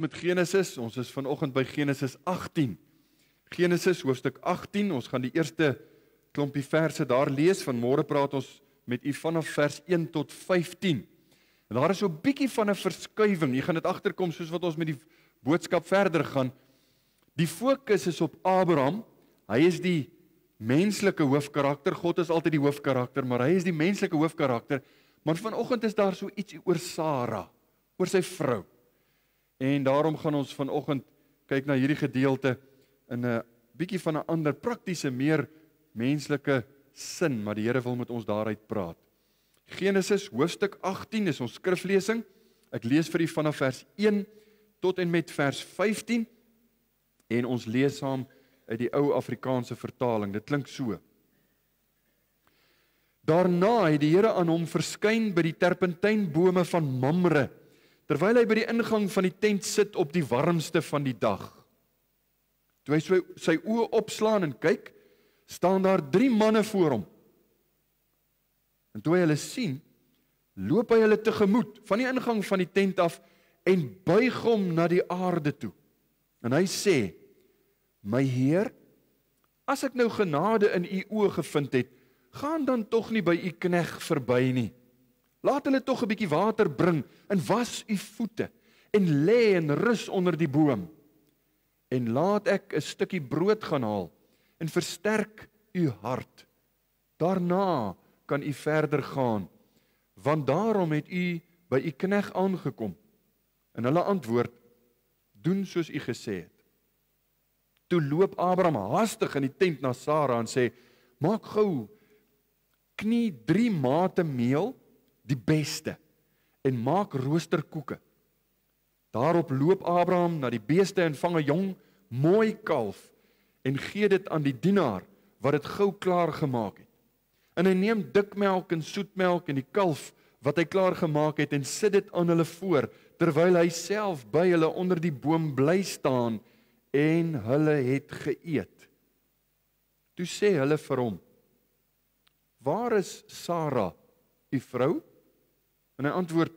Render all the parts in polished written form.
Met Genesis, ons is vanoggend by Genesis 18. Genesis hoofstuk 18, ons gaan die eerste klompie verse daar lees. Vanmôre praat ons met u vanaf vers 1 tot 15. En daar is so 'n bietjie van 'n verskuiwing. Jy gaan dit agterkom soos wat ons met die boodskap verder gaan. Die fokus is op Abraham. Hy is die menslike hoofkarakter. God is altyd die hoofkarakter, maar hy is die menslike hoofkarakter. Maar vanoggend is daar so iets oor Sara, oor sy vrou. En daarom gaan ons vanoggend kyk na hierdie gedeelte in 'n bietjie van 'n ander praktiese, meer menslike sin, maar die Here wil met ons daaruit praat. Genesis hoofstuk 18 is ons skriflesing. Ek lees vir u vanaf vers 1 tot en met vers 15 en ons lees saam uit die ou Afrikaanse vertaling. Dit klink so. Daarna het die Here aan hom verskyn by die terpentynbome van Mamre, terwyl hy by die ingang van die tent sit op die warmste van die dag. Toe hy sy oë opslaan en kyk, staan daar 3 manne voor hom. En toe hy hulle sien, loop hy hulle tegemoet van die ingang van die tent af en buig hom na die aarde toe. En hy sê: "My Heer, as ek nou genade in u oë gevind het, gaan dan tog nie by u knegg verby nie. Laat hulle tog 'n bietjie water bring en was u voete en lê en rus onder die boom. En laat ek 'n stukkie brood gaan haal en versterk u hart. Daarna kan u verder gaan, want daarom het u by u knegg aangekom." En hulle antwoord: "Doen soos u gesê het." Toe loop Abraham haastig in die tent na Sara en sê: "Maak gou, knie 3 mate meel, die beste, en maak roosterkoeke." Daarop loop Abraham na die beeste en vang 'n jong, mooi kalf en gee dit aan die dienaar wat dit gou klaar gemaak het. En hy neem dikmelk en soetmelk en die kalf wat hy klaar gemaak het en sit dit aan hulle voor, terwyl hy self by hulle onder die boom bly staan en hulle het geëet. Toe sê hulle vir hom: "Waar is Sara, u vrou?" En hy antwoord: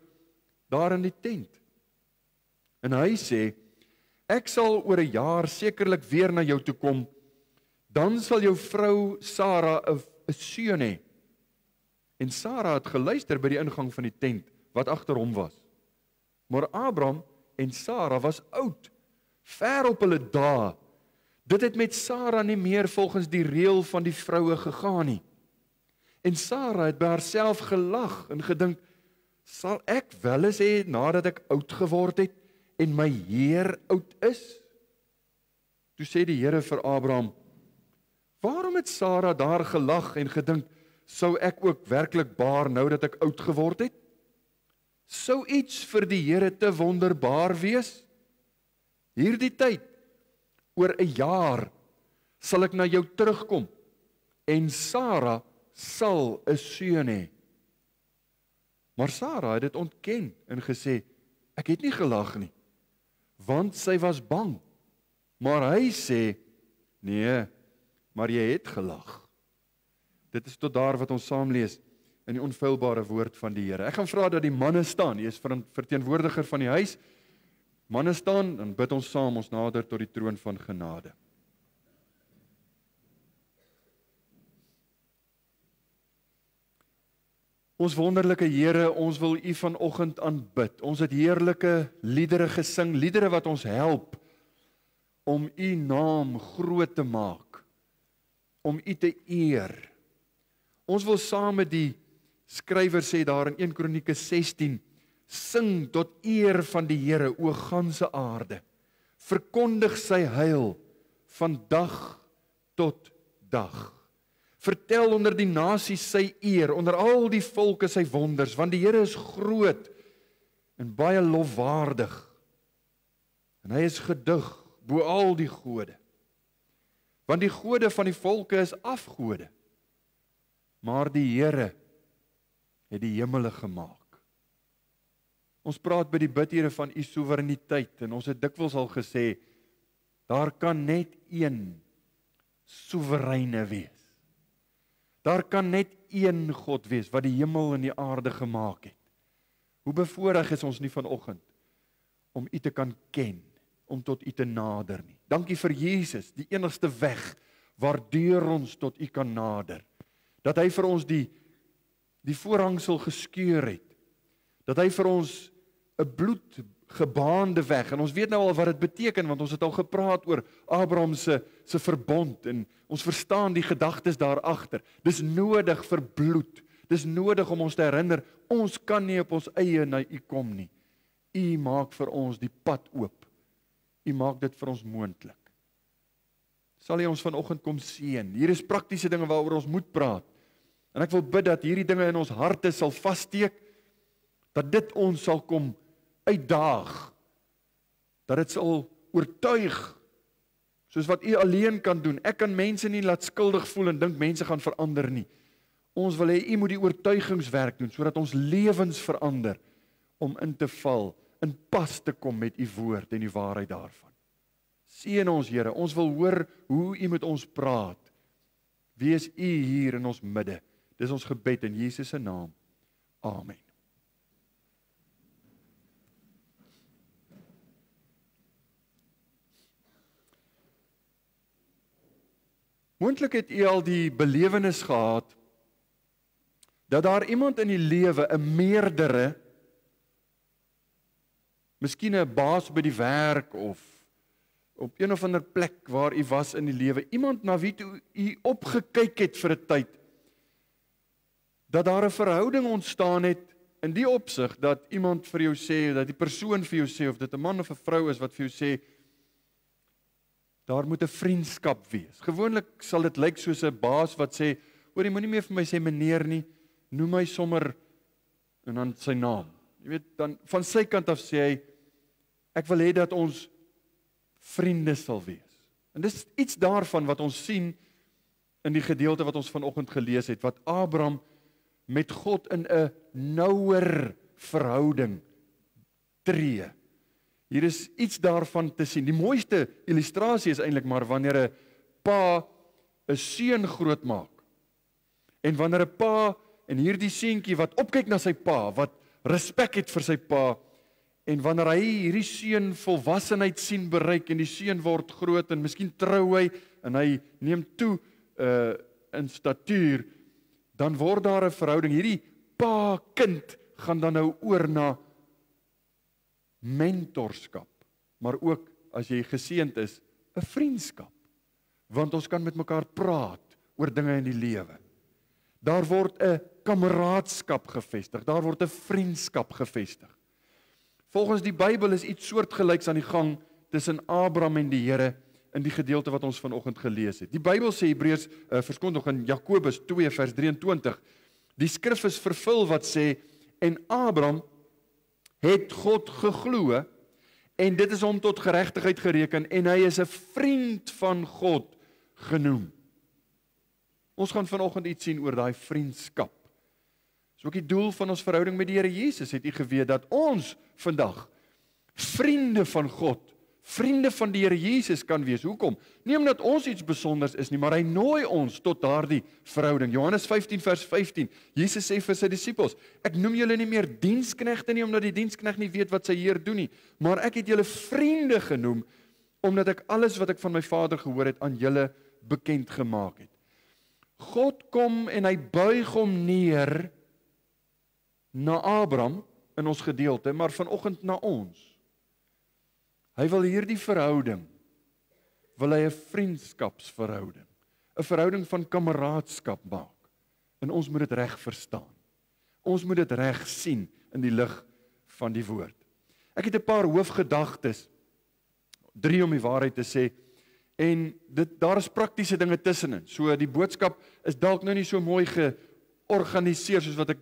"Daar in die tent." En hy sê: "Ek sal oor 'n jaar sekerlik weer na jou toe kom. Dan sal jou vrou Sara 'n seun hê." En Sara het geluister by die ingang van die tent wat agter hom was. Maar Abraham en Sara was oud, ver op hulle dae. Dit het met Sara nie meer volgens die reël van die vroue gegaan nie. En Sara het by haarself gelag en gedink: "Sal ek wel eens hê nadat ek oud geword het en my Heer oud is?" Toe sê die Here vir Abraham: "Waarom het Sara daar gelag en gedink, sou ek ook werklik baar nou dat ek oud geword het? Sou iets vir die Here te wonderbaar wees? Hierdie tyd, oor 'n jaar, sal ek na jou terugkom en Sara sal 'n seun hê." Maar Sara het dit ontken en gesê: "Ek het nie gelag nie," want sy was bang. Maar hy sê: "Nee, maar jy het gelag." Dit is tot daar wat ons saam lees in die onfeilbare woord van die Here. Ek gaan vra dat die manne staan. Jy is verteenwoordiger van die huis. Manne staan en bid ons saam, ons nader tot die troon van genade. Ons wonderlike Here, ons wil U vanoggend aanbid. Ons het heerlike liedere gesing, liedere wat ons help om U naam groot te maak, om U te eer. Ons wil saam met die skrywer sê daar in 1 Kronieke 16, sing tot eer van die Here, o ganse aarde. Verkondig sy heil van dag tot dag. Vertel onder die nasies sy eer, onder al die volke sy wonders, want die Here is groot en baie lofwaardig. En hy is gedig bo al die gode. Want die gode van die volke is afgode. Maar die Here het die hemele gemaak. Ons praat by die bidhere van U soewereiniteit en ons het dikwels al gesê, daar kan net een soewereine wees. Daar kan net een God wees wat die hemel en die aarde gemaak het. Hoe bevoorreg is ons nie vanoggend om U te kan ken, om tot U te nader nie. Dankie vir Jesus, die enigste weg waardeur ons tot U kan nader. Dat hy vir ons die voorhangsel geskeur het. Dat hy vir ons 'n bloedgebaande weg, en ons weet nou al wat dit beteken, want ons het al gepraat oor Abraham se verbond, en ons verstaan die gedagtes daar agter. Dis nodig vir bloed. Dis nodig om ons te herinner, ons kan nie op ons eie na U kom nie. U maak vir ons die pad oop. U maak dit vir ons moontlik. Sal U ons vanoggend kom seën. Hier is praktiese dinge waaroor ons moet praat. En ek wil bid dat hierdie dinge in ons harte sal vassteek, dat dit ons sal kom uitdaag, dat dit sal oortuig, soos wat U alleen kan doen. Ek kan mense nie laat skuldig voel en dink mense gaan verander nie. Ons wil hê U moet die oortuigingswerk doen, sodat ons lewens verander, om in te val, in pas te kom met U woord en die waarheid daarvan. Seën ons, Here, ons wil hoor hoe U met ons praat. Wees U hier in ons midde. Dis ons gebed in Jesus se naam. Amen. Moontlik het U al die belewenis gehad dat daar iemand in die lewe, 'n meerdere, miskien 'n baas by die werk of op een of ander plek waar U was in die lewe, iemand na wie toe U opgekyk het vir 'n tyd, dat daar 'n verhouding ontstaan het in die opsig dat iemand vir jou sê, dat die persoon vir jou sê, of dit 'n man of 'n vrou is wat vir jou sê, daar moet 'n vriendskap wees. Gewoonlik sal dit lyk soos 'n baas wat sê, hoor, jy moenie meer vir my sê meneer nie, noem my sommer, en dan sy naam. Jy weet, dan van sy kant af sê hy, ek wil hê dat ons vriende sal wees. En dis iets daarvan wat ons sien in die gedeelte wat ons vanoggend gelees het, wat Abraham met God in 'n nouer verhouding tree. Hier is iets daarvan te sien. Die mooiste illustrasie is eintlik maar wanneer 'n pa 'n seun grootmaak. En wanneer 'n pa en hierdie seentjie wat opkyk na sy pa, wat respek het vir sy pa, en wanneer hy hierdie seun volwassenheid sien bereik en die seun word groot en miskien trou hy en hy neem toe in statuur, dan word daar 'n verhouding. Hierdie pa-kind gaan dan nou oor na mentorskap, maar ook as jy geseënd is, 'n vriendskap. Want ons kan met mekaar praat oor dinge in die lewe. Daar word 'n kameraadskap gevestig, daar word 'n vriendskap gevestig. Volgens die Bybel is iets soortgelyks aan die gang tussen Abraham en die Here in die gedeelte wat ons vanoggend gelees het. Die Bybel sê Hebreërs verskyn nog in Jakobus 2 vers 23. Die skrif is vervul wat sê, en Abraham het God geglo en dit is hom tot geregtigheid gereken en hy is 'n vriend van God genoem. Ons gaan vanoggend iets sien oor daai vriendskap. Dis ook die doel van ons verhouding met die Here Jesus, het U geweet dat ons vandag vriende van God, vriende van die Here Jesus kan wees. Hoekom? Nie omdat ons iets besonders is nie, maar hy nooi ons tot daardie verhouding. Johannes 15 vers 15. Jesus sê vir sy disippels, ek noem julle nie meer diensknegte nie, omdat die diensknegt nie weet wat sy Heer doen nie, maar ek het julle vriende genoem, omdat ek alles wat ek van my Vader gehoor het aan julle bekend gemaak het. God kom en hy buig hom neer na Abraham in ons gedeelte, maar vanoggend na ons. Hy wil hierdie verhouding, wil hy 'n vriendskapsverhouding, 'n verhouding van kameraadskap maak. En ons moet dit reg verstaan. Ons moet dit reg sien in die lig van die woord. Ek het 'n paar hoofgedagtes, 3 om die waarheid te sê, en daar is praktiese dinge tussenin. So die boodskap is dalk nou nie so mooi georganiseer soos wat ek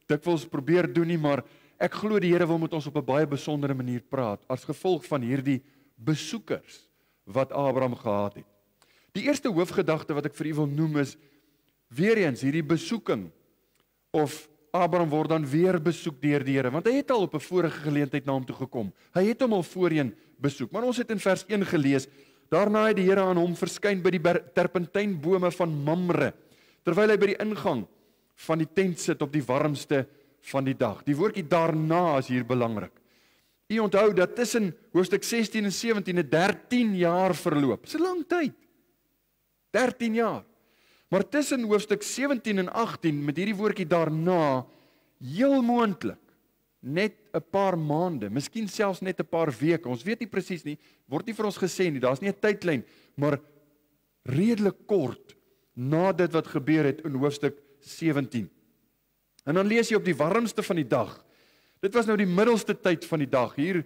dikwels probeer doen nie, maar ek glo die Here wil met ons op 'n baie besondere manier praat, as gevolg van hierdie besoekers wat Abraham gehad het. Die eerste hoofgedagte wat ek vir u wil noem is, weer eens hierdie besoeking, of Abraham word dan weer besoek deur die Here, want hy het al op 'n vorige geleentheid na hom toe gekom. Hy het hom al voorheen besoek, maar ons het in vers 1 gelees, daarna het die Here aan hom verskyn by die terpentynbome van Mamre, terwyl hy by die ingang van die tent sit op die warmste van die dag. Die woordjie daarna is hier belangrik. U onthou dat tussen hoofstuk 16 en 17 'n 13 jaar verloop. Dis 'n lang tyd. 13 jaar. Maar tussen hoofstuk 17 en 18 met hierdie woordjie daarna, heel moontlik net 'n paar maande, miskien selfs net 'n paar weke. Ons weet nie presies nie, word nie vir ons gesê nie. Daar's nie 'n tydlyn, maar redelik kort na dit wat gebeur het in hoofstuk 17. En dan lees jy op die warmste van die dag. Dit was nou die middelste tyd van die dag. Hier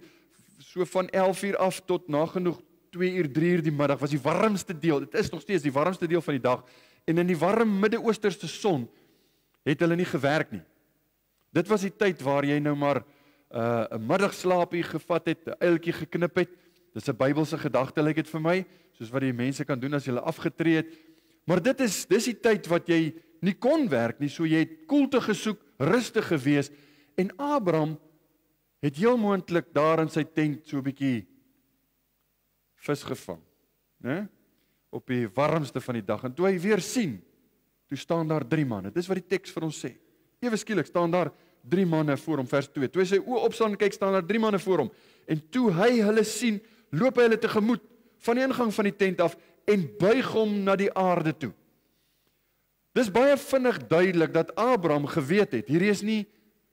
so van 11 uur af tot nagenoeg 2 uur, 3 uur die middag was die warmste deel. Dit is nog steeds die warmste deel van die dag. En in die warm Midde-Oosterse son het hulle nie gewerk nie. Dit was die tyd waar jy nou maar 'n middagslaapie gevat het, 'n uiltjie geknip het. Dis 'n Bybelse gedagte lyk dit vir my, soos wat die mense kan doen as hulle afgetree het. Maar dis die tyd wat jy nie kon werk nie, so jy het koelte gesoek, rustig gewees. En Abraham het heel moontlik daar in sy tent so 'n bietjie vis gevang, né? Op die warmste van die dag. En toe hy weer sien, toe staan daar 3 manne. Dis wat die teks vir ons sê. Ewe skielik staan daar 3 manne voor hom, vers 2. Toe hy sy oë opslaan en kyk, staan daar 3 manne voor hom. En toe hy hulle sien, loop hy hulle tegemoet van die ingang van die tent af en buig hom na die aarde toe. Dis baie vinnig duidelik dat Abraham geweet het, hierdie is nie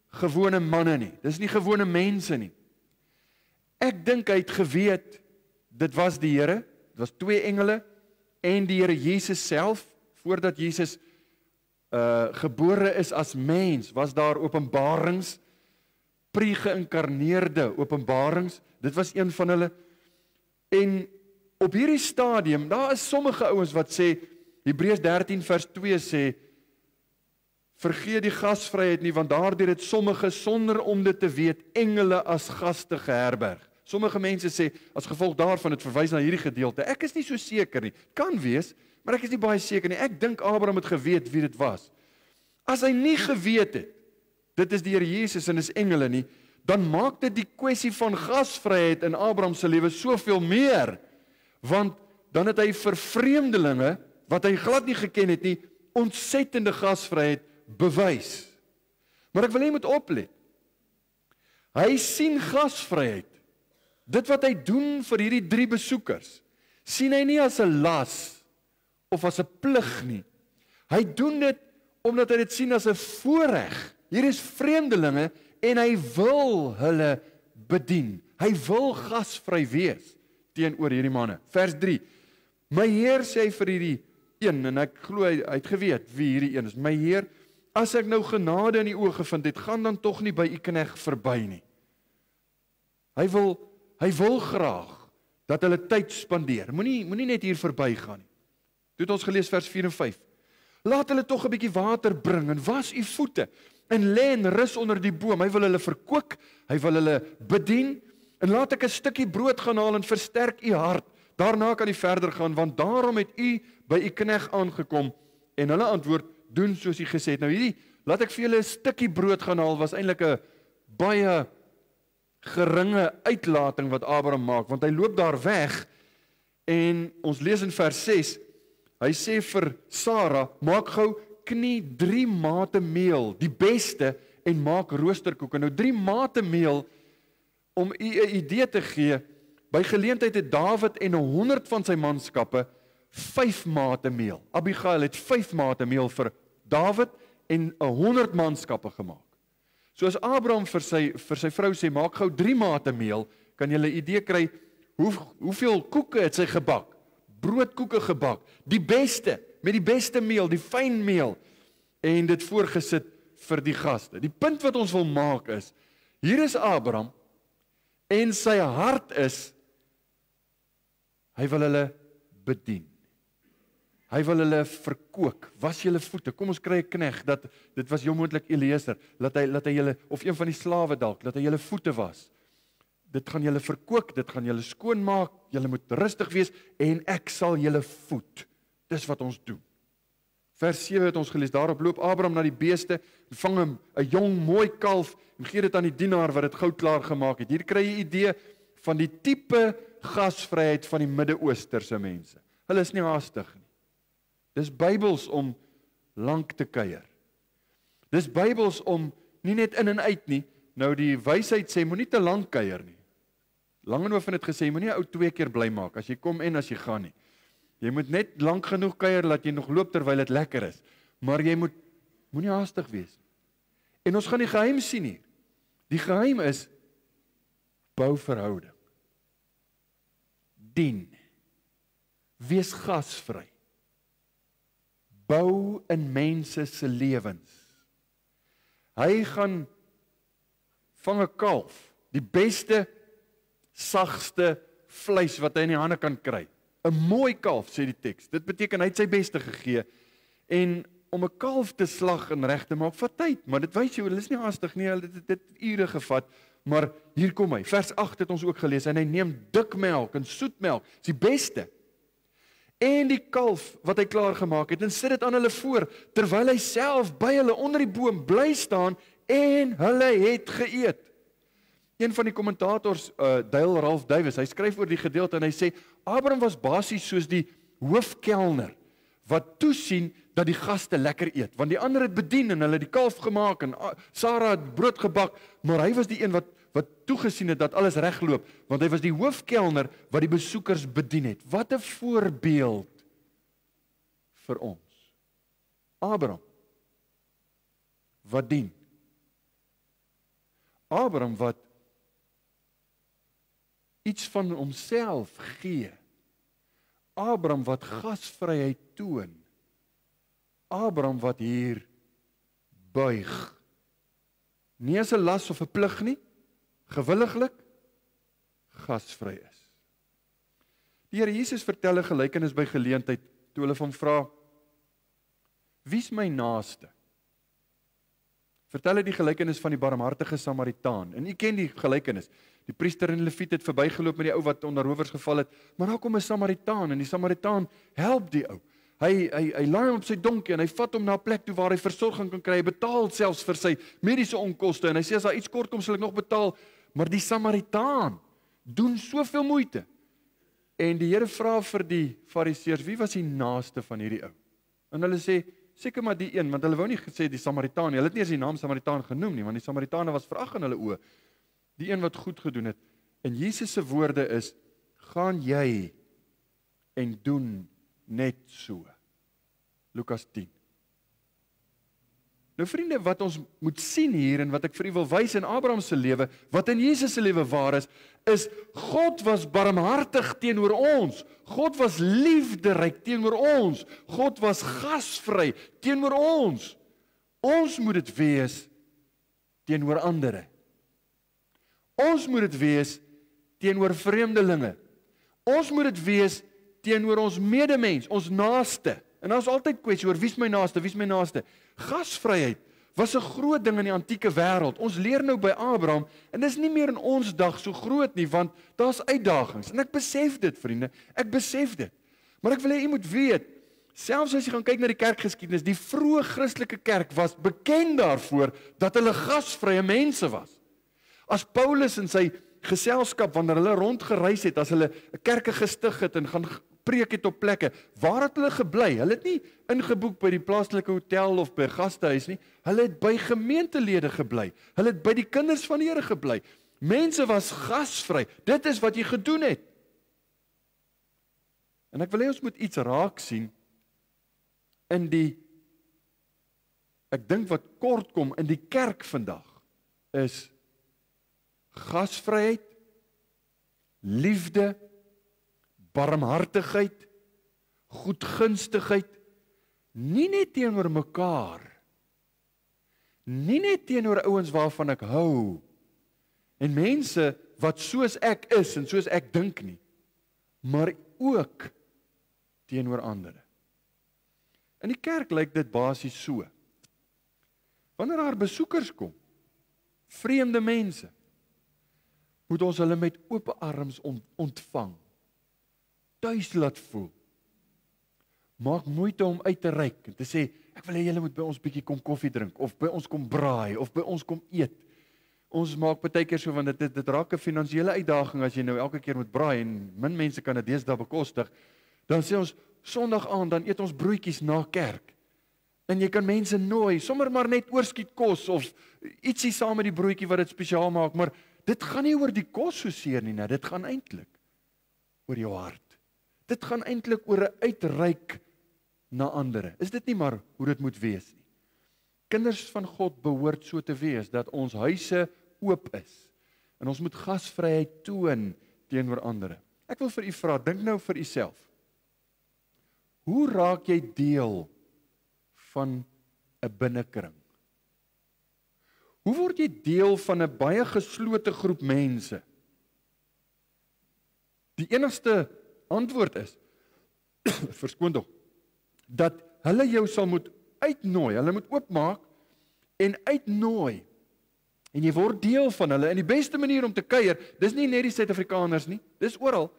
gewone manne nie. Dis nie gewone mense nie. Ek dink hy het geweet, dit was die Here, dit was 2 engele en die Here Jesus self, voordat Jesus gebore is as mens, was daar openbarings, pre-geïnkarneerde openbarings, dit was een van hulle. En op hierdie stadium, daar is sommige ouens wat sê, Hebreërs 13 vers 2 sê, vergeet die gasvryheid nie, want daardeur het sommige sonder om dit te weet, engele as gaste geherberg. Sommige mense sê, as gevolg daarvan het verwys na hierdie gedeelte. Ek is nie so seker nie, kan wees, maar ek is nie baie seker nie. Ek dink Abraham het geweet wie dit was. As hy nie geweet het, dit is die Here Jesus en is engele nie, dan maak dit die kwessie van gasvryheid in Abraham se lewe soveel meer, want dan het hy vir vreemdelinge, wat hy glad nie geken het nie, ontsettende gasvryheid bewys. Maar ek wil hê jy moet oplet. Hy sien gasvryheid. Dit wat hy doen vir hierdie 3 besoekers, sien hy nie as 'n las of as 'n plig nie. Hy doen dit omdat hy dit sien as 'n voorreg. Hier is vreemdelinge en hy wil hulle bedien. Hy wil gasvry wees teenoor hierdie manne. Vers 3. My Heer sê hy vir hierdie een, en ek glo hy het geweet wie hierdie een is. My Heer, as ek nou genade in die oë gevind het, gaan dan tog nie by u knegt verby nie. Hy wil graag dat hulle tyd spandeer. Moenie net hier verbygaan nie. Toe het ons gelees vers 4 en 5. Laat hulle tog 'n bietjie water bring en was u voete en lê en rus onder die boom. Hy wil hulle verkoop, hy wil hulle bedien en laat ek 'n stukkie brood gaan haal en versterk u hart. Daarna kan u verder gaan, want daarom het u by u knegt aangekom. En hulle antwoord, doen soos u gesê het. Nou hierdie, laat ek vir julle 'n stukkie brood gaan haal, was eintlik 'n baie geringe uitlating wat Abraham maak, want hy loop daar weg en ons lees in vers 6, hy sê vir Sara, maak gou knie 3 mate meel, die beste, en maak roosterkoeke. Nou 3 mate meel, om u 'n idee te gee, by geleentheid het Dawid en 100 van sy manskappe 5 mate meel. Abigail het 5 mate meel vir Dawid en 100 manskappe gemaak. So as Abraham vir sy vrou sê, maak gou 3 mate meel, kan jy 'n idee kry, hoeveel koeke het sy gebak? Broodkoeke gebak, die beste, met die beste meel, die fyn meel, en dit voorgesit vir die gaste. Die punt wat ons wil maak is, hier is Abraham, en sy hart is, hy wil hulle bedien. Hy wil hulle verkoop, was julle voete. Kom ons kry 'n knegt, dat dit was heel moontlik Eliezer, laat hy julle, of een van die slawe dalk, laat hy julle voete was. Dit gaan julle verkoop, dit gaan julle skoonmaak, julle moet rustig wees, en ek sal julle voed. Dis wat ons doen. Vers 7 het ons gelees, daarop loop Abraham na die beeste, en vang hom 'n jong mooi kalf, en gee dit aan die dienaar wat dit gou klaar gemaak het. Hier kry jy 'n idee van die tipe gasvryheid van die Midde-Oosterse mense. Hulle is nie haastig nie. Dis Bybels om lank te kuier. Dis Bybels om nie net in en uit nie. Nou die wysheid sê, moenie te lank kuier nie. Langehoven het gesê, jy moet nie 'n ou 2 keer bly maak, as jy kom en as jy gaan nie. Jy moet net lank genoeg kuier, dat jy nog loop terwyl dit lekker is. Maar jy moenie haastig wees. En ons gaan die geheim sien hier. Die geheim is, bou verhouding. Dien. Wees gasvry. Bou in mense se lewens. Hy gaan vang 'n kalf, die beste, sagste vleis wat hy in die hande kan kry. 'n Mooi kalf, sê die teks. Dit beteken hy het sy beste gegee. En om 'n kalf te slag en reg te maak, vat tyd, maar dit wys jy, hulle is nie haastig nie, hulle het dit ure gevat. Maar hier kom hy, vers 8 het ons ook gelees, en hy neem dikmelk en soetmelk, is die beste. En die kalf wat hy klaar gemaak het, en sit dit aan hulle voor, terwyl hy self by hulle onder die boom bly staan, en hulle het geëet. Een van die kommentators, Dale Ralph Davis, hy skryf oor die gedeelte en hy sê, Abraham was basies soos die hoofkelner, wat toesien dat die gaste lekker eet, want die ander het bedien en hulle het die kalf gemaak en Sarah het brood gebak, maar hy was die een wat toegesien het dat alles regloop, want hy was die hoofkelner wat die besoekers bedien het. Wat 'n voorbeeld vir ons. Abraham wat dien. Abraham wat iets van homself gee. Abraham wat gasvryheid toon. Abraham wat hier buig. Nie as 'n las of 'n plig nie, gewilliglik gasvry is. Die Here Jesus vertel 'n gelykenis by geleentheid toe hulle van hom vra: "Wie's my naaste?" Vertel hy die gelykenis van die barmhartige Samaritaan. En u ken die gelykenis. Die priester en die leviet het verbygeloop met die ou wat onder rowers geval het, maar daar kom 'n Samaritaan en die Samaritaan help die ou. Hy laai hom op sy donkie en hy vat hom na 'n plek toe waar hy versorging kan kry. Hy betaal selfs vir sy mediese onkoste en hy sê as daar iets kort kom sal ek nog betaal. Maar die Samaritaan doen soveel moeite. En die Here vra vir die Fariseërs, wie was die naaste van hierdie ou? En hulle sê seker maar die een, want hulle wou nie gesê die Samaritaan nie. Hulle het nie eens die naam Samaritaan genoem nie, want die Samaritane was verag in hulle oë. Die een wat goed gedoen het. En Jesus se woorde is: gaan jy en doen net so. Lukas 10. Nou vriende, wat ons moet sien hier en wat ek vir u wil wys in Abraham se lewe, wat in Jesus se lewe waar is God was barmhartig teenoor ons. God was liefderyk teenoor ons. God was gasvry teenoor ons. Ons moet dit wees teenoor ander. Ons moet dit wees teenoor vreemdelinge. Ons moet dit wees teenoor ons medemens, ons naaste. En daar is altyd kwessie oor wie's my naaste, wie's my naaste. Gasvryheid was 'n groot ding in die antieke wêreld. Ons leer nou by Abraham en dis nie meer in ons dag so groot nie, want daar's uitdagings. En ek besef dit, vriende, ek besef dit. Maar ek wil hê u moet weet, selfs as jy gaan kyk na die kerkgeskiedenis, die vroeë Christelike kerk was bekend daarvoor dat hulle gasvrye mense was. As Paulus in sy geselskap, wanneer hulle rondgereis het, as hulle kerke gestig het en gaan preek het op plekke, waar het hulle gebly? Hulle het nie ingeboek by die plaaslike hotel of by 'n gastehuis nie, hulle het by gemeentelede gebly, hulle het by die kinders van die Here gebly. Mense was gasvry, dit is wat jy gedoen het. En ek wil hê ons moet iets raak sien in die, ek dink wat kort kom in die kerk vandag, is gasvryheid, liefde, barmhartigheid, goedgunstigheid, nie net teenoor mekaar, nie net teenoor ouens waarvan ek hou, en mense wat soos ek is en soos ek dink nie, maar ook teenoor ander. In die kerk lyk dit basies so. Wanneer daar besoekers kom, vreemde mense, moet ons hulle met oop arms ontvang, tuis laat voel. Maak moeite om uit te reik en te sê, ek wil hê julle moet by ons bietjie kom koffie drink, of by ons kom braai, of by ons kom eet. Ons maak baie keer so, want dit raak 'n finansiële uitdaging as jy nou elke keer moet braai, en min mense kan dit deesdae bekostig. Dan sê ons, Sondag aand, dan eet ons broodjies na kerk. En jy kan mense nooi, sommer maar net oorskiet kos, of ietsie saam met die broodjie wat dit spesiaal maak, maar dit gaan nie oor die kos soseer nie, dit gaan eintlik oor jou hart. Dit gaan eintlik oor 'n uitreik na ander. Is dit nie maar hoe dit moet wees nie? Kinders van God behoort so te wees, dat ons huise oop is, en ons moet gasvryheid toon teenoor ander. Ek wil vir u vra, dink nou vir uself. Hoe raak jy deel van 'n binnekring? Hoe word jy deel van 'n baie geslote groep mense? Die enigste antwoord is, verskoon tog, dat hulle jou sal moet uitnooi, hulle moet oopmaak en uitnooi. En jy word deel van hulle. En die beste manier om te kuier, dis nie net die Suid-Afrikaners nie, dis oral,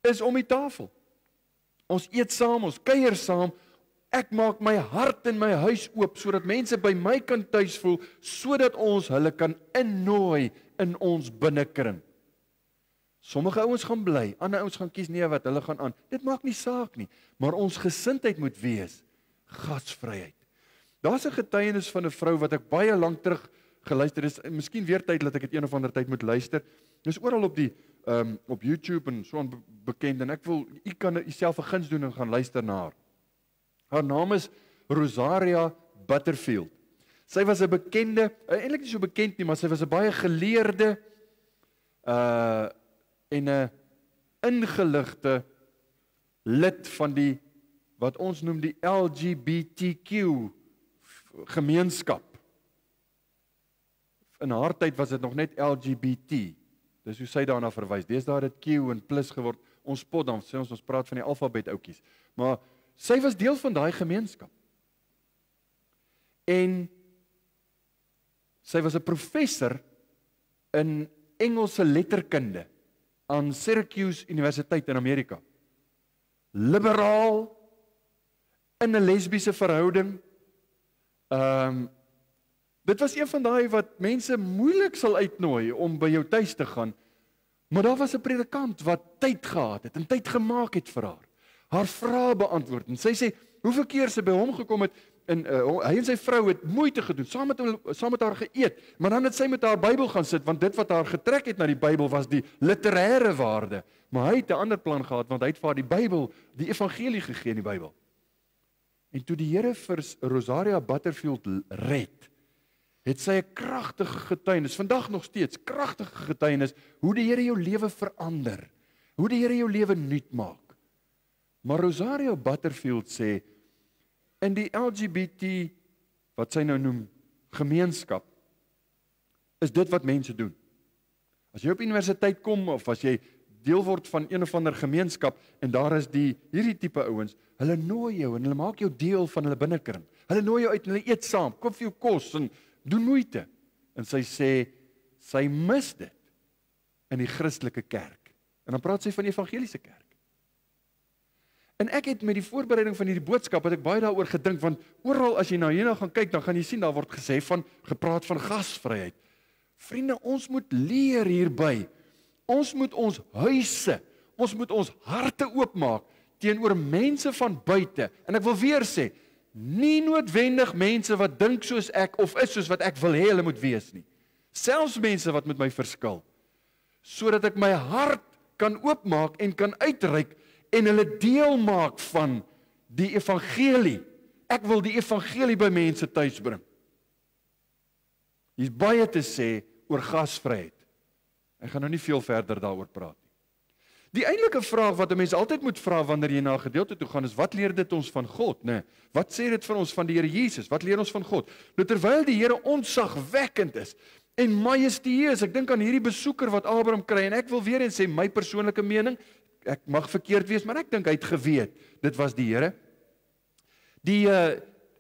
is om die tafel. Ons eet saam, ons kuier saam. Ek maak my hart en my huis oop, sodat mense by my kan tuis voel, sodat ons hulle kan innooi in ons binnekring. Sommige ouens gaan bly, ander ouens gaan kies nee wat, hulle gaan aan. Dit maak nie saak nie, maar ons gesindheid moet wees, gasvryheid. Daar's 'n getuienis van 'n vrou wat ek baie lank terug geluister is, miskien weer tyd dat ek dit een of ander tyd moet luister. Dis oral op die op YouTube en so bekend, en ek wil, u kan jouself 'n guns doen en gaan luister na haar. Haar naam is Rosaria Butterfield. Sy was 'n bekende, eintlik nie so bekend nie, maar sy was 'n baie geleerde en 'n ingeligte lid van die, wat ons noem die LGBTQ gemeenskap. In haar tyd was dit nog net LGBT. Dis hoe sy daarna verwys. Deesdae het dit Q en plus geword. Ons spot dan, sê ons praat van die alfabet oudjies. Maar sy was deel van daai gemeenskap. En sy was 'n professor in Engelse letterkunde aan Syracuse Universiteit in Amerika. Liberaal, in 'n lesbiese verhouding. Dit was een van daai wat mense moeilik sal uitnooi om by jou tuis te gaan, maar daar was 'n predikant wat tyd gehad het en tyd gemaak het vir haar vrae beantwoord, en sy sê, hoeveel keer sy by hom gekom het, en hy en sy vrou het moeite gedoen, saam met haar geëet, maar dan het sy met haar Bybel gaan sit, want dit wat haar getrek het na die Bybel was die literêre waarde, maar hy het 'n ander plan gehad, want hy het vir haar die Bybel, die evangelie gegee in die Bybel. En toe die Here vir Rosaria Butterfield red, het sy 'n kragtige getuienis, vandag nog steeds, kragtige getuienis, hoe die Here jou lewe verander, hoe die Here jou lewe nuut maak. Maar Rosaria Butterfield sê, in die LGBT, wat sy nou noem, gemeenskap, is dit wat mense doen. As jy op universiteit kom, of as jy deel word van een of ander gemeenskap, en daar is hierdie tipe ouens, hulle nooi jou, en hulle maak jou deel van hulle binnekring. Hulle nooi jou uit, en hulle eet saam, koop vir jou kos, en doen moeite. En sy sê, sy mis dit in die Christelike kerk. En dan praat sy van die evangeliese kerk. En ek het met die voorbereiding van hierdie boodskap, het ek baie daaroor gedink, want oral as jy nou hierna gaan kyk, dan gaan jy sien, daar word gepraat van gasvryheid. Vriende, ons moet leer hierby. Ons moet ons huise, ons moet ons harte oopmaak teenoor mense van buite. En ek wil weer sê, nie noodwendig mense wat dink soos ek, of is soos wat ek wil hê hulle moet wees nie. Selfs mense wat met my verskil. Sodat ek my hart kan oopmaak en kan uitreik, en hulle deel maak van die evangelie. Ek wil die evangelie by mense tuis bring. Hier's baie te sê oor gasvryheid. Ek gaan nou nie veel verder daaroor praat nie. Die eintlike vraag wat 'n mens altyd moet vra wanneer jy na 'n gedeelte toe gaan, is wat leer dit ons van God, né? Wat sê dit vir ons van die Here Jesus? Wat leer ons van God? Nou terwyl die Here ontzagwekkend is en majestueus, ek dink aan hierdie besoeker wat Abraham kry, en ek wil weer eens sê my persoonlike mening, ek mag verkeerd wees, maar ek dink hy het geweet, dit was die Here.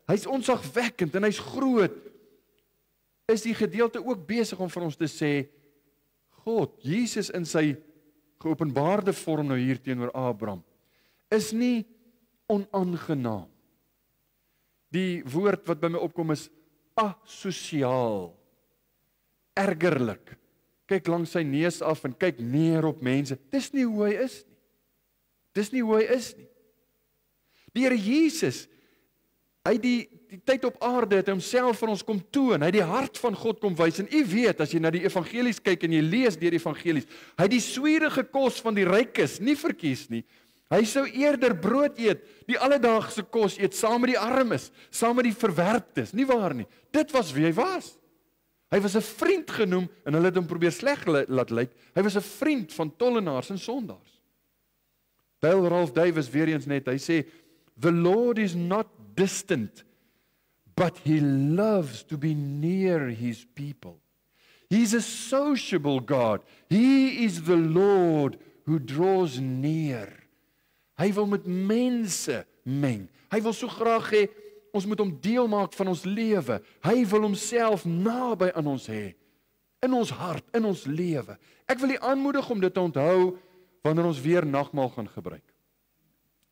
Hy's ontzagwekkend en hy's groot. Is die gedeelte ook besig om vir ons te sê, God, Jesus in sy geopenbaarde vorm nou hier teenoor Abraham, is nie onaangenaam. Die woord wat by my opkom is asosiaal, ergerlik. Kyk langs sy neus af en kyk neer op mense. Dis nie hoe hy is nie. Dis nie hoe hy is nie. Die Here Jesus Hy het die tyd op aarde, het hy homself vir ons kom toon, hy het die hart van God kom wys, en u weet, as jy na die evangelies kyk, en jy lees deur die evangelies, hy het die swierige kos van die rykes nie verkies nie, hy sou eerder brood eet, die alledaagse kos eet, saam met die armes, saam met die verwerptes, nie waar nie, dit was wie hy was. Hy was 'n vriend genoem, en hulle het hom probeer sleg laat lyk, hy was 'n vriend van tollenaars en sondaars. Dale Ralph Davis weer eens net, hy sê, the Lord is not distant, but he loves to be near his people. He's a sociable God. He is the Lord who draws near. Hy wil met mense meng. Hy wil so graag hê, ons moet hom deel maak van ons lewe. Hy wil homself naby aan ons hê. In ons hart, in ons lewe. Ek wil u aanmoedig om dit te onthou, wanneer ons weer nagmaal gaan gebruik.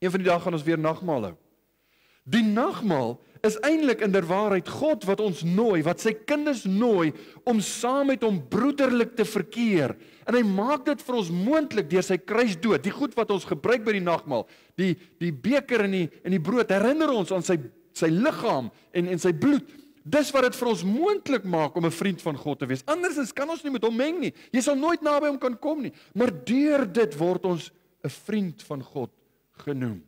Een van die dae gaan ons weer nagmaal hou. Die nagmaal is eintlik inderwaarheid God wat ons nooi, wat sy kinders nooi, om saam met hom broederlik te verkeer. En hy maak dit vir ons moontlik deur sy kruisdood. Die goed wat ons gebruik by die nagmaal, die beker en die brood, herinner ons aan sy liggaam en sy bloed. Dis wat dit vir ons moontlik maak om 'n vriend van God te wees. Andersins kan ons nie met hom meng nie. Jy sal nooit naby hom kan kom nie. Maar deur dit word ons 'n vriend van God genoem.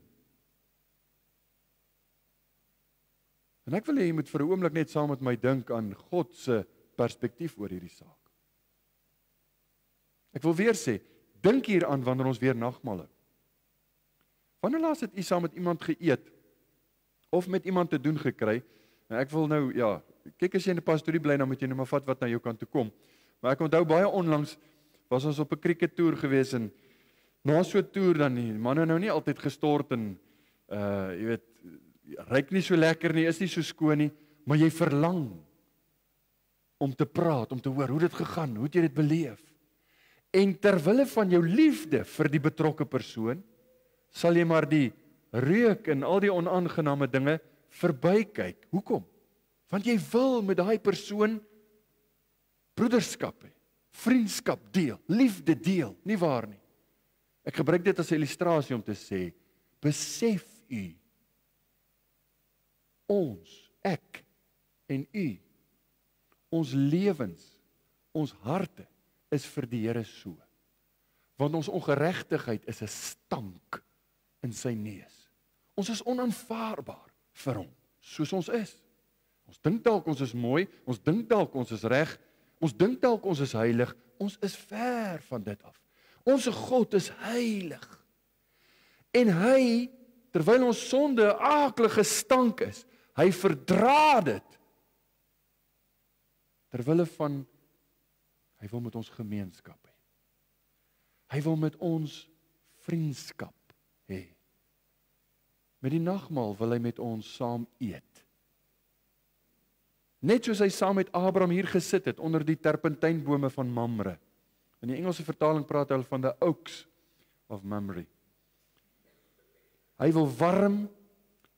En ek wil hê jy moet vir 'n oomblik net saam met my dink aan God se perspektief oor hierdie saak. Ek wil weer sê, dink hieraan wanneer ons weer nagmaal hou. Wanneer laas het u saam met iemand geëet of met iemand te doen gekry? Nou ek wil nou, ja, kyk as jy in 'n pastorie bly, dan moet jy nou maar vat wat na jou kant toe kom. Maar ek onthou baie onlangs was ons op 'n cricket-toer gewees en na so 'n toer dan die manne nou nie altyd gestort en jy weet, ryk nie so lekker nie, is nie so skoon nie, maar jy verlang om te praat, om te hoor hoe dit gegaan, hoe het jy dit beleef? En terwille van jou liefde vir die betrokke persoon, sal jy maar die reuk en al die onaangename dinge verbykyk. Hoekom? Want jy wil met daai persoon broederskap hê, vriendskap deel, liefde deel, nie waar nie? Ek gebruik dit as 'n illustrasie om te sê, besef u, ons, ek en u, ons lewens, ons harte is vir die Here so. Want ons ongeregtigheid is 'n stank in sy neus. Ons is onaanvaarbaar vir hom, soos ons is. Ons dink dalk ons is mooi, ons dink dalk ons is reg, ons dink dalk ons is heilig, ons is ver van dit af. Ons God is heilig. En hy, terwyl ons sonde 'n aaklige stank is, hy verdra dit. Terwille van, hy wil met ons gemeenskap hê. Hy wil met ons vriendskap hê. Met die nagmaal wil hy met ons saam eet. Net soos hy saam met Abraham hier gesit het onder die terpentynbome van Mamre. In die Engelse vertaling praat hulle van the oaks of Mamre. Hy wil warm,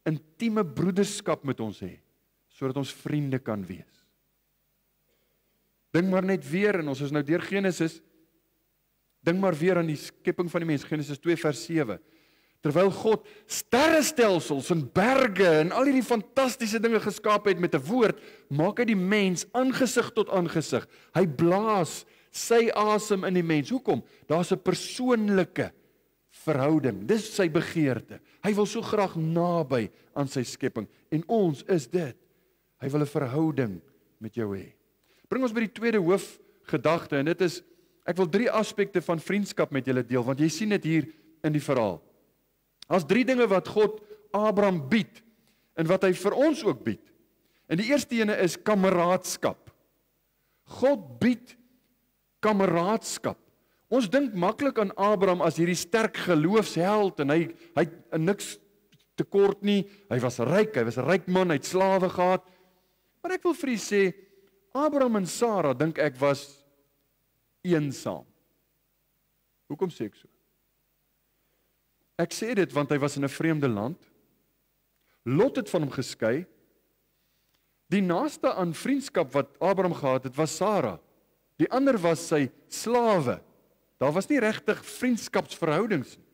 intieme broederskap met ons hê, sodat ons vriende kan wees. Dink maar net weer, en ons is nou deur Genesis, dink maar weer aan die skepping van die mens, Genesis 2 vers 7. Terwyl God sterrestelsels en berge en al hierdie fantastiese dinge geskaap het met 'n woord, maak hy die mens aangesig tot aangesig. Hy blaas sy asem in die mens. Hoekom? Daar's 'n persoonlike verhouding. Dis sy begeerte. Hy wil so graag naby aan sy skepping. En ons is dit. Hy wil 'n verhouding met jou hê. Bring ons by die tweede hoofgedagte, en dit is, ek wil 3 aspekte van vriendskap met julle deel, want jy sien dit hier in die verhaal. As 3 dinge wat God Abraham bied, en wat hy vir ons ook bied. En die eerste ene is kameraadskap. God bied kameraadskap. Ons dink maklik aan Abraham as hierdie sterk geloofsheld, en hy het niks tekort nie, hy was ryk, hy was 'n ryk man, hy het slawe gehad. Maar ek wil vir u sê, Abraham en Sara, dink ek, was eensaam. Hoekom sê ek so? Ek sê dit want hy was in 'n vreemde land. Lot het van hom geskei. Die naaste aan vriendskap wat Abraham gehad het, was Sara. Die ander was sy slawe. Daar was nie regtig vriendskapsverhoudings nie.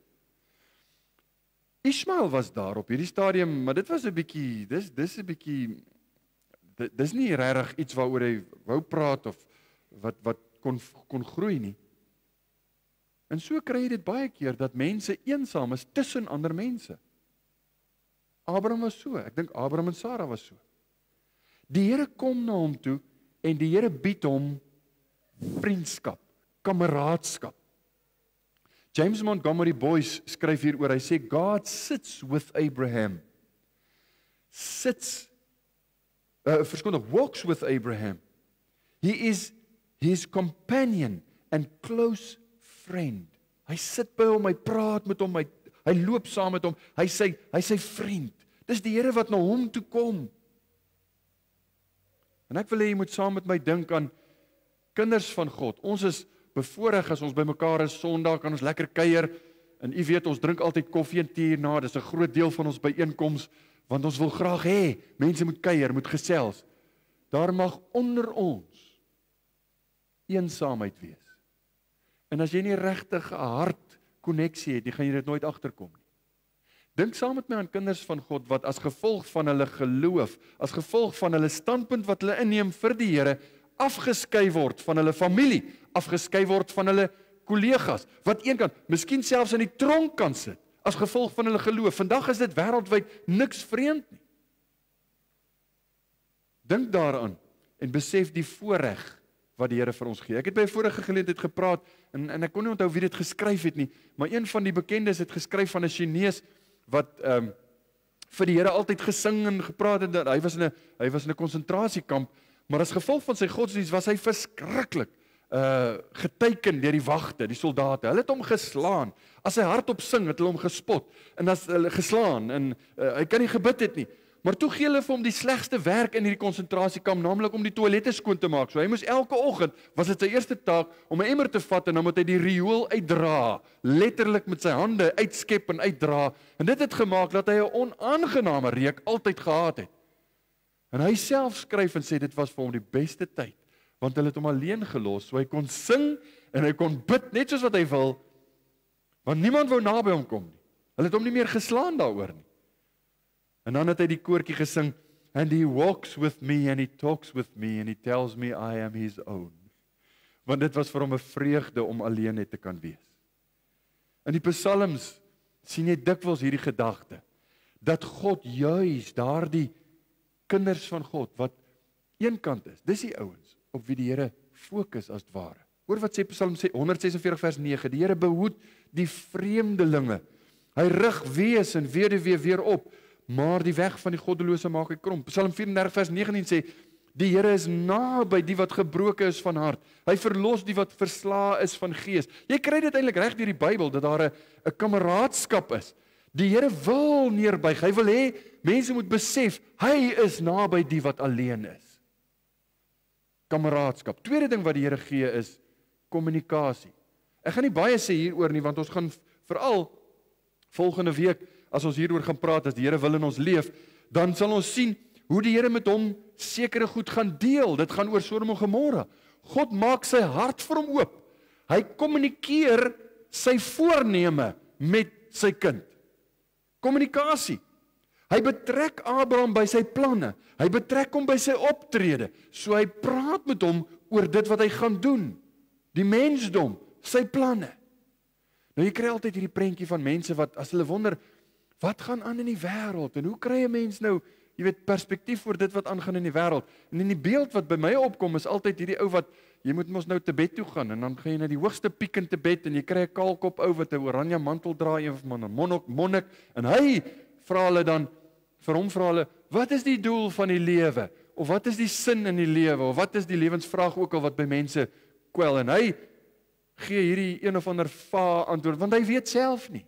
Ismael was daar op hierdie stadium, maar dit was 'n bietjie, dis 'n bietjie, dis nie regtig iets waaroor hy wou praat of wat kon groei nie. En so kry jy dit baie keer dat mense eensaam is tussen ander mense. Abraham was so, ek dink Abraham en Sarah was so. Die Here kom na hom toe en die Here bied hom vriendskap, kameraadskap. James Montgomery Boyce skryf hieroor, hy sê God sits with Abraham. Walks with Abraham. He is his companion and close friend. Hy sit by hom, hy praat met hom, hy loop saam met hom, hy sy vriend. Dis die Here wat na hom toe kom. En ek wil hê jy moet saam met my dink aan kinders van God. Ons is bevoorreg as ons by mekaar is, Sondag kan ons lekker kuier, en u weet, ons drink altyd koffie en tee hierna, dis 'n groot deel van ons byeenkoms, want ons wil graag hê, mense moet kuier, moet gesels. Daar mag onder ons eensaamheid wees. En as jy nie regtig 'n hartkonneksie het, gaan jy dit nooit agterkom nie. Dink saam met my aan kinders van God, wat as gevolg van hulle geloof, as gevolg van hulle standpunt wat hulle inneem vir die Here, afgeskei word van hulle familie, afgeskei word van hulle kollegas, wat eenkant, miskien selfs in die tronk kan sit, as gevolg van hulle geloof. Vandag is dit wêreldwyd niks vreemd nie. Dink daaraan en besef die voorreg wat die Here vir ons gee. Ek het by 'n vorige geleentheid gepraat, en ek kon nie onthou wie dit geskryf het nie, maar een van die bekendes het geskryf van 'n Chinees, wat vir die Here altyd gesing en gepraat het. Hy was in 'n konsentrasiekamp, maar as gevolg van sy godsdienst was hy verskriklik geteken deur die wagte, die soldate. Hulle het hom geslaan. As hy hardop sing, het hulle hom gespot en as hulle geslaan, en hy kan nie gebid het nie. Maar toe gee hulle vir hom die slegste werk in hierdie konsentrasiekamp, naamlik om die toilette skoon te maak. So hy moes elke oggend, was dit sy eerste taak, om 'n emmer te vat en dan moet hy die riool uitdra, letterlik met sy hande uitskep en uitdra. En dit het gemaak dat hy 'n onaangename reuk altyd gehad het. En hy self skryf en sê dit was vir hom die beste tyd, want hulle het hom alleen gelos, so hy kon sing en hy kon bid net soos wat hy wil, want niemand wou naby hom kom nie. Hulle het hom nie meer geslaan daaroor nie. En dan het hy die koortjie gesing, and he walks with me and he talks with me and he tells me I am his own. Want dit was vir hom 'n vreugde om alleen net te kan wees. In die psalms sien jy dikwels hierdie gedagte, dat God juis daardie kinders van God, wat eenkant is, dis die ouens, op wie die Here fokus as het ware. Hoor wat sê Psalm 146 vers 9, die Here behoed die vreemdelinge, hy rig wees en weduwee weer op, maar die weg van die goddelose maak hy krom. Psalm 34 vers 19 sê, die Here is naby die wat gebroken is van hart. Hy verlos die wat verslae is van gees. Jy kry dit eintlik reg deur die Bybel, dat daar 'n kameraadskap is. Die Here wil neerbuig, hy wil hê, mense moet besef, hy is naby die wat alleen is. Kameraadskap. Tweede ding wat die Here gee is, kommunikasie. Ek gaan nie baie sê hieroor nie, want ons gaan veral volgende week, as ons hieroor gaan praat, as die Here wil in ons leef, dan sal ons sien hoe die Here met hom sekere goed gaan deel. Dit gaan oor Sodom en Gomorra. God maak sy hart vir hom oop. Hy kommunikeer sy voorneme met sy kind. Kommunikasie. Hy betrek Abraham by sy planne. Hy betrek hom by sy optrede. So hy praat met hom oor dit wat hy gaan doen. Die mensdom, sy planne. Nou jy kry altyd hierdie prentjie van mense wat, as hulle wonder, wat gaan aan in die wêreld, en hoe kry 'n mens nou, jy weet, perspektief oor dit wat aangaan in die wêreld, en in die beeld wat by my opkom, is altyd hierdie ou wat, jy moet mos nou Tibet toe gaan, en dan gaan jy na die hoogste piek in Tibet, en jy kry 'n kaalkop ou wat 'n oranje mantel dra, een van 'n monnik, en hy vra hulle dan, vir hom vra hulle, wat is die doel van die lewe, of wat is die sin in die lewe, of wat is die lewensvraag ook al wat by mense kwel, en hy gee hierdie een of ander antwoord, want hy weet self nie.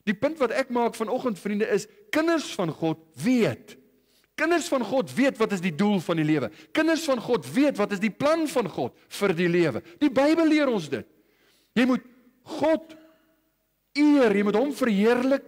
Die punt wat ek maak vanoggend, vriende, is, kinders van God weet. Kinders van God weet wat is die doel van die lewe. Kinders van God weet wat is die plan van God vir die lewe. Die Bybel leer ons dit. Jy moet God eer, jy moet hom verheerlik,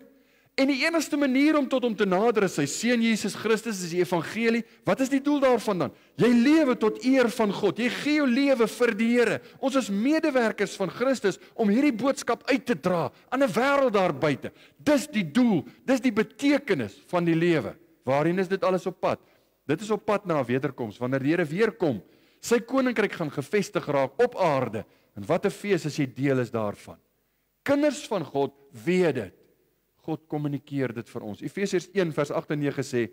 En die enigste manier om tot hom te nader is sy seun Jesus Christus, is die evangelie. Wat is die doel daarvan dan? Jy lewe tot eer van God. Jy gee jou lewe vir die Here. Ons is medewerkers van Christus om hierdie boodskap uit te dra aan 'n wêreld daar buite. Dis die doel, dis die betekenis van die lewe. Waarheen is dit alles op pad? Dit is op pad na 'n wederkoms, wanneer die Here weer kom. Sy koninkryk gaan gevestig raak op aarde. En wat 'n fees as jy deel is daarvan. Kinders van God weet dit. God kommunikeer dit vir ons. Efesiërs 1 vers 8 en 9 sê,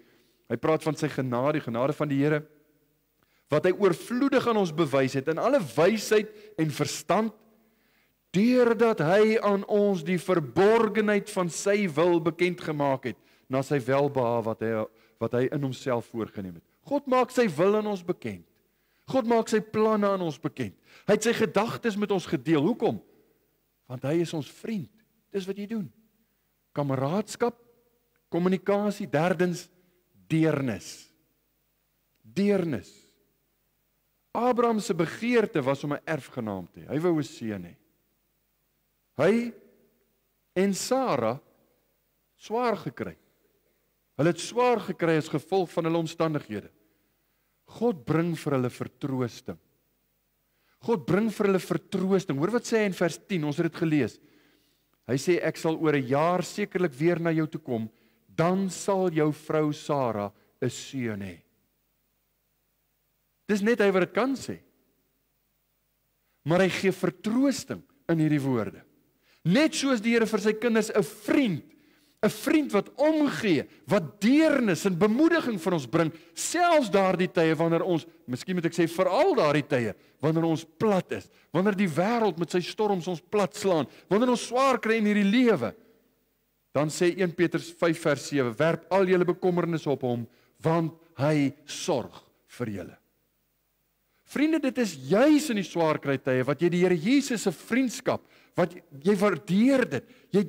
hy praat van sy genade, die genade van die Here, wat hy oorvloedig aan ons bewys het, in alle wysheid en verstand, deurdat hy aan ons die verborgenheid van sy wil bekend gemaak het, na sy welbehae wat hy in homself voorgenem het. God maak sy wil aan ons bekend. God maak sy planne aan ons bekend. Hy het sy gedagtes met ons gedeel. Hoekom? Want hy is ons vriend. Dis wat jy doen. Kameraadskap, kommunikasie, derdens, deernis. Deernis. Abraham se begeerte was om 'n erfgenaam te hê. Hy wou 'n seun hê. Hy en Sara swaar gekry. Hulle het swaar gekry as gevolg van hulle omstandighede. God bring vir hulle vertroosting. God bring vir hulle vertroosting. Hoor wat sê hy in vers 10, ons het dit gelees. Hy sê, ek sal oor 'n jaar sekerlik weer na jou toe kom, dan sal jou vrou Sara 'n seun hê. Dis net hy wat dit kan sê. Maar hy gee vertroosting in hierdie woorde. Net soos die Here vir sy kinders 'n vriend wat omgee, wat deernis en bemoediging vir ons bring, selfs daardie tye wanneer ons, miskien moet ek sê veral daardie tye, wanneer ons plat is, wanneer die wêreld met sy storms ons plat slaan, wanneer ons swaar kry in hierdie lewe, dan sê 1 Petrus 5 vers 7, werp al julle bekommernisse op hom, want hy sorg vir julle. Vriende, dit is juis in die swaar kry tye wat jy die Here Jesus se vriendskap, wat jy waardeer dit, jy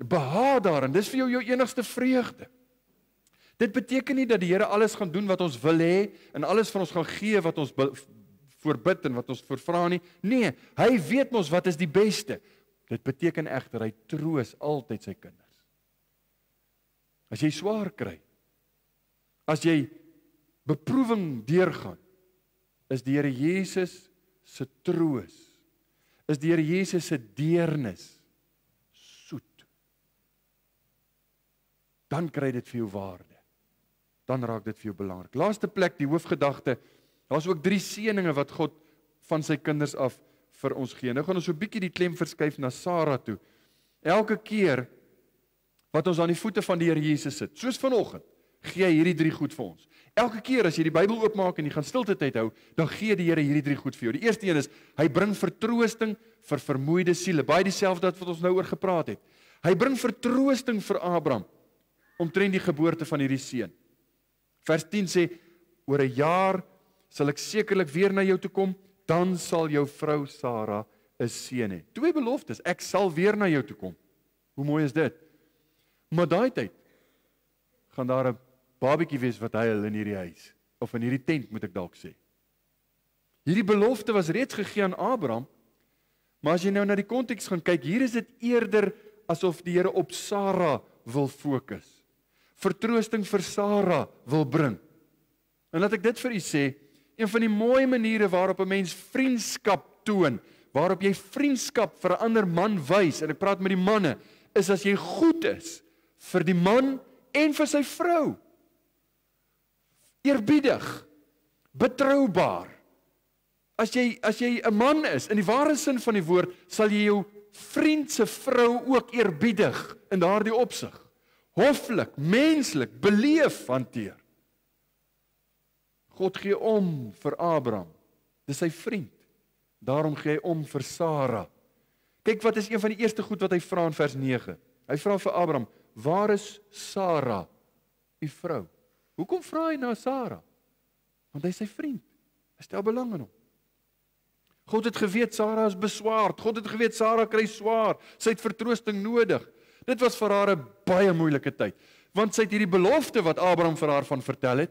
behaag daarin, dis vir jou enigste vreugde. Dit beteken nie dat die Here alles gaan doen wat ons wil hê, en alles van ons gaan gee wat ons voorbid en wat ons voorvra nie. Nee, hy weet mos wat is die beste. Dit beteken egter, hy troos altyd sy kinders. As jy swaar kry, as jy beproewing deurgaan, is die Here Jesus se troos, is die Here Jesus se deernis, dan kry dit vir jou waarde. Dan raak dit vir jou belangrik. Laaste plek, die hoofgedagte, daar is ook 3 seëninge wat God van sy kinders af vir ons gee. Nou gaan ons so 'n bietjie die klem verskuif na Sara toe. Elke keer wat ons aan die voete van die Here Jesus sit, soos vanoggend, gee hy hierdie 3 goed vir ons. Elke keer as jy die Bybel oopmaak en jy gaan stilte tyd hou, dan gee die Here hierdie 3 goed vir jou. Die eerste een is, hy bring vertroosting vir vermoeide siele. Baie dieselfde wat ons nou oor gepraat het. Hy bring vertroosting vir Abraham, omtrent die geboorte van hierdie seun. Vers 10 sê, oor 'n jaar sal ek sekerlik weer na jou toe kom, dan sal jou vrou Sara 'n seun hê. 2 beloftes, ek sal weer na jou toe kom. Hoe mooi is dit? Maar daai tyd gaan daar 'n babatjie wees wat huil in hierdie huis, of in hierdie tent moet ek dalk sê. Hierdie belofte was reeds gegee aan Abraham, maar as jy nou na die konteks gaan kyk, hier is dit eerder asof die Here op Sara wil fokus. Vertroosting vir Sara wil bring. En laat ek dit vir u sê, een van die mooi maniere waarop 'n mens vriendskap toon, waarop jy vriendskap vir 'n ander man wys, en ek praat met die manne, is as jy goed is vir die man en vir sy vrou. Eerbiedig, betroubaar. As jy 'n man is, in die ware sin van die woord, sal jy jou vriend se vrou ook eerbiedig in daardie opsig. Hoflik, menslik, beleef hanteer. God gee om vir Abraham. Dis sy vriend. Daarom gee hy om vir Sara. Kyk wat is een van die eerste goed wat hy vra in vers 9. Hy vra vir Abraham, waar is Sara, u vrou? Hoekom vra hy na Sara? Want hy is sy vriend. Hy stel belang in hom. God het geweet Sara is beswaard. God het geweet Sara kry swaar. Sy het vertroosting nodig. Dit was vir haar 'n baie moeilike tyd, want sy het hierdie belofte wat Abraham vir haar van vertel het,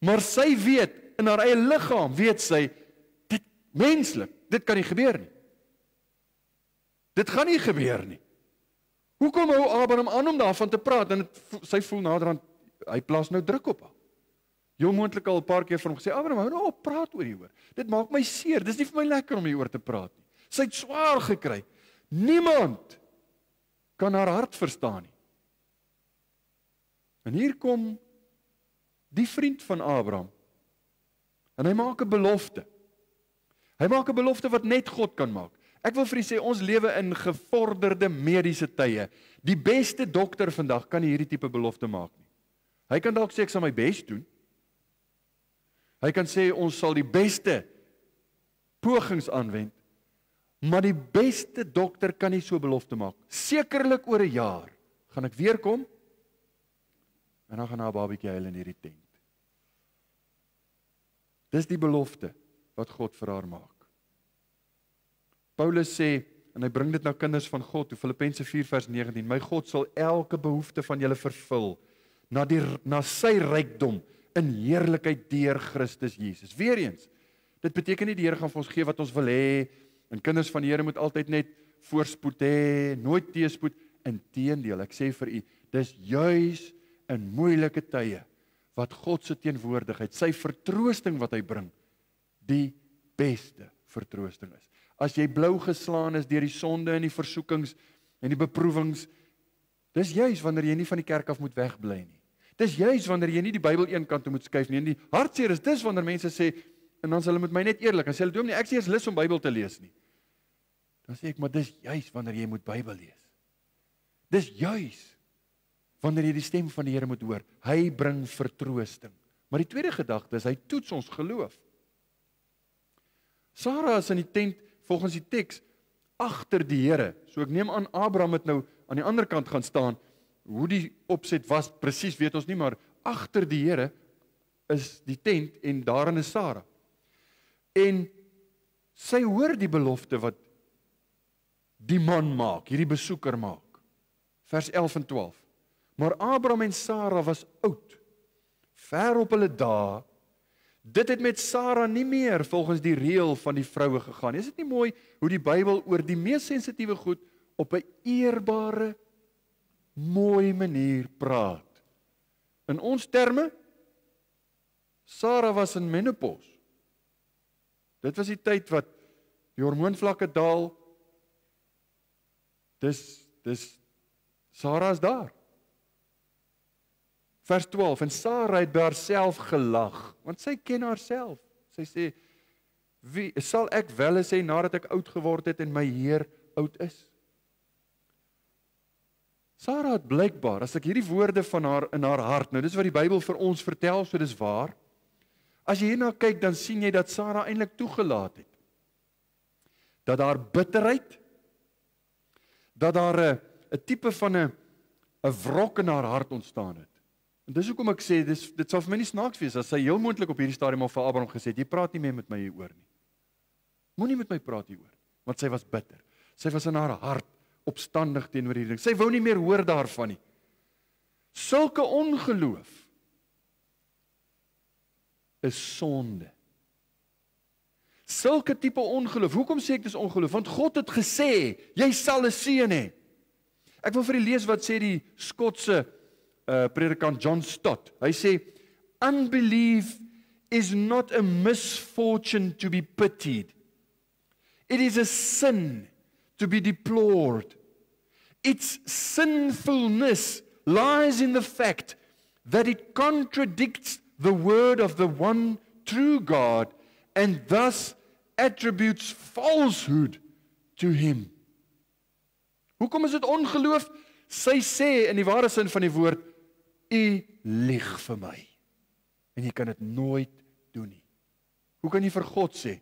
maar sy weet, in haar eie liggaam weet sy, dit menslik, dit kan nie gebeur nie. Dit gaan nie gebeur nie. Hoekom hou Abraham aan om daarvan te praat? En sy voel naderhand, hy plaas nou druk op haar. Heel moontlik al 'n paar keer vir hom gesê, Abraham, hou nou op, praat oor hieroor. Dit maak my seer, dis nie vir my lekker om hieroor te praat nie. Sy het swaar gekry. Niemand kan haar hart verstaan nie. En hier kom die vriend van Abraham, en hy maak 'n belofte. Hy maak 'n belofte wat net God kan maak. Ek wil vir julle sê, ons lewe in gevorderde mediese tye. Die beste dokter vandag kan nie hierdie tipe belofte maak nie. Hy kan dalk sê, ek sal my bes doen. Hy kan sê, ons sal die beste pogings aanwend, maar die beste dokter kan nie so belofte maak. Sekerlik oor 'n jaar gaan ek weer kom, en dan gaan haar babietjie huil in hierdie tent. Dis die belofte wat God vir haar maak. Paulus sê, en hy bring dit na kinders van God, Filippense 4 vers 19, my God sal elke behoefte van julle vervul, na sy rykdom, in heerlikheid deur Christus Jesus. Weereens, dit beteken nie die Here gaan vir ons gee wat ons wil hê, en kinders van die Here moet altyd net voorspoed hê, nooit teëspoed. Inteendeel, ek sê vir u, dis juis in moeilike tye, wat God se teenwoordigheid, sy vertroosting wat hy bring, die beste vertroosting is. As jy blou geslaan is deur die sonde en die versoekings en die beproewings, dis juis wanneer jy nie van die kerk af moet wegbly nie. Dis juis wanneer jy nie die Bybel een kant toe moet skuif nie. En die hartseer is dis wanneer mense sê, en dan sê hulle met my net eerlik, en sê hulle, dominee, ek sê eers lus om Bybel te lees nie. Dan sê ek, maar dis juis wanneer jy moet Bybel lees. Dis juis wanneer jy die stem van die Here moet hoor. Hy bring vertroosting. Maar die tweede gedagte is, hy toets ons geloof. Sara is in die tent, volgens die teks, agter die Here. So ek neem aan, Abraham het nou aan die ander kant gaan staan. Hoe die opset was, presies weet ons nie, maar agter die Here is die tent en daarin is Sara. En sy hoor die belofte wat die man maak, hierdie besoeker maak. Vers 11 en 12. Maar Abraham en Sara was oud, ver op hulle dae. Dit het met Sara nie meer volgens die reël van die vroue gegaan. Is dit nie mooi hoe die Bybel oor die mees sensitiewe goed op 'n eerbare, mooi manier praat? In ons terme, Sara was in menopause. Dit was die tyd wat die hormoonvlakke daal. Dis Sara is daar. Vers 12, en Sara het by haarself gelag, want sy ken haarself. Sy sê, wie sal ek wel sê nadat ek oud geword het en my Heer oud is? Sara het blykbaar, as ek hierdie woorde van haar in haar hart, nou dis wat die Bybel vir ons vertel, so dis waar. As jy hierna kyk, dan sien jy dat Sara eintlik toegelaat het. Dat haar bitterheid, dat daar 'n tipe van 'n wrok in haar hart ontstaan het. En dis hoekom ek sê, dit sal vir my nie snaaks wees, as sy heel moontlik op hierdie stadium al vir Abraham gesê het, jy praat nie meer met my hieroor nie. Moenie met my praat hieroor, want sy was bitter. Sy was in haar hart opstandig teenoor hierdie ding. Sy wou nie meer hoor daarvan nie. Sulke ongeloof is sonde. Sulke tipe ongeloof, hoekom sê ek dis ongeloof? Want God het gesê, jy sal 'n seun hê. Ek wil vir julle lees wat sê die Skotse predikant John Stott. Hy sê, unbelief is not a misfortune to be pitied. It is a sin to be deplored. Its sinfulness lies in the fact that it contradicts the word of the one true God and thus attributes falsehood to him. Hoekom is dit ongeloof? Sy sê in die ware sin van die woord, u lieg vir my. En jy kan dit nooit doen nie. Hoe kan jy vir God sê,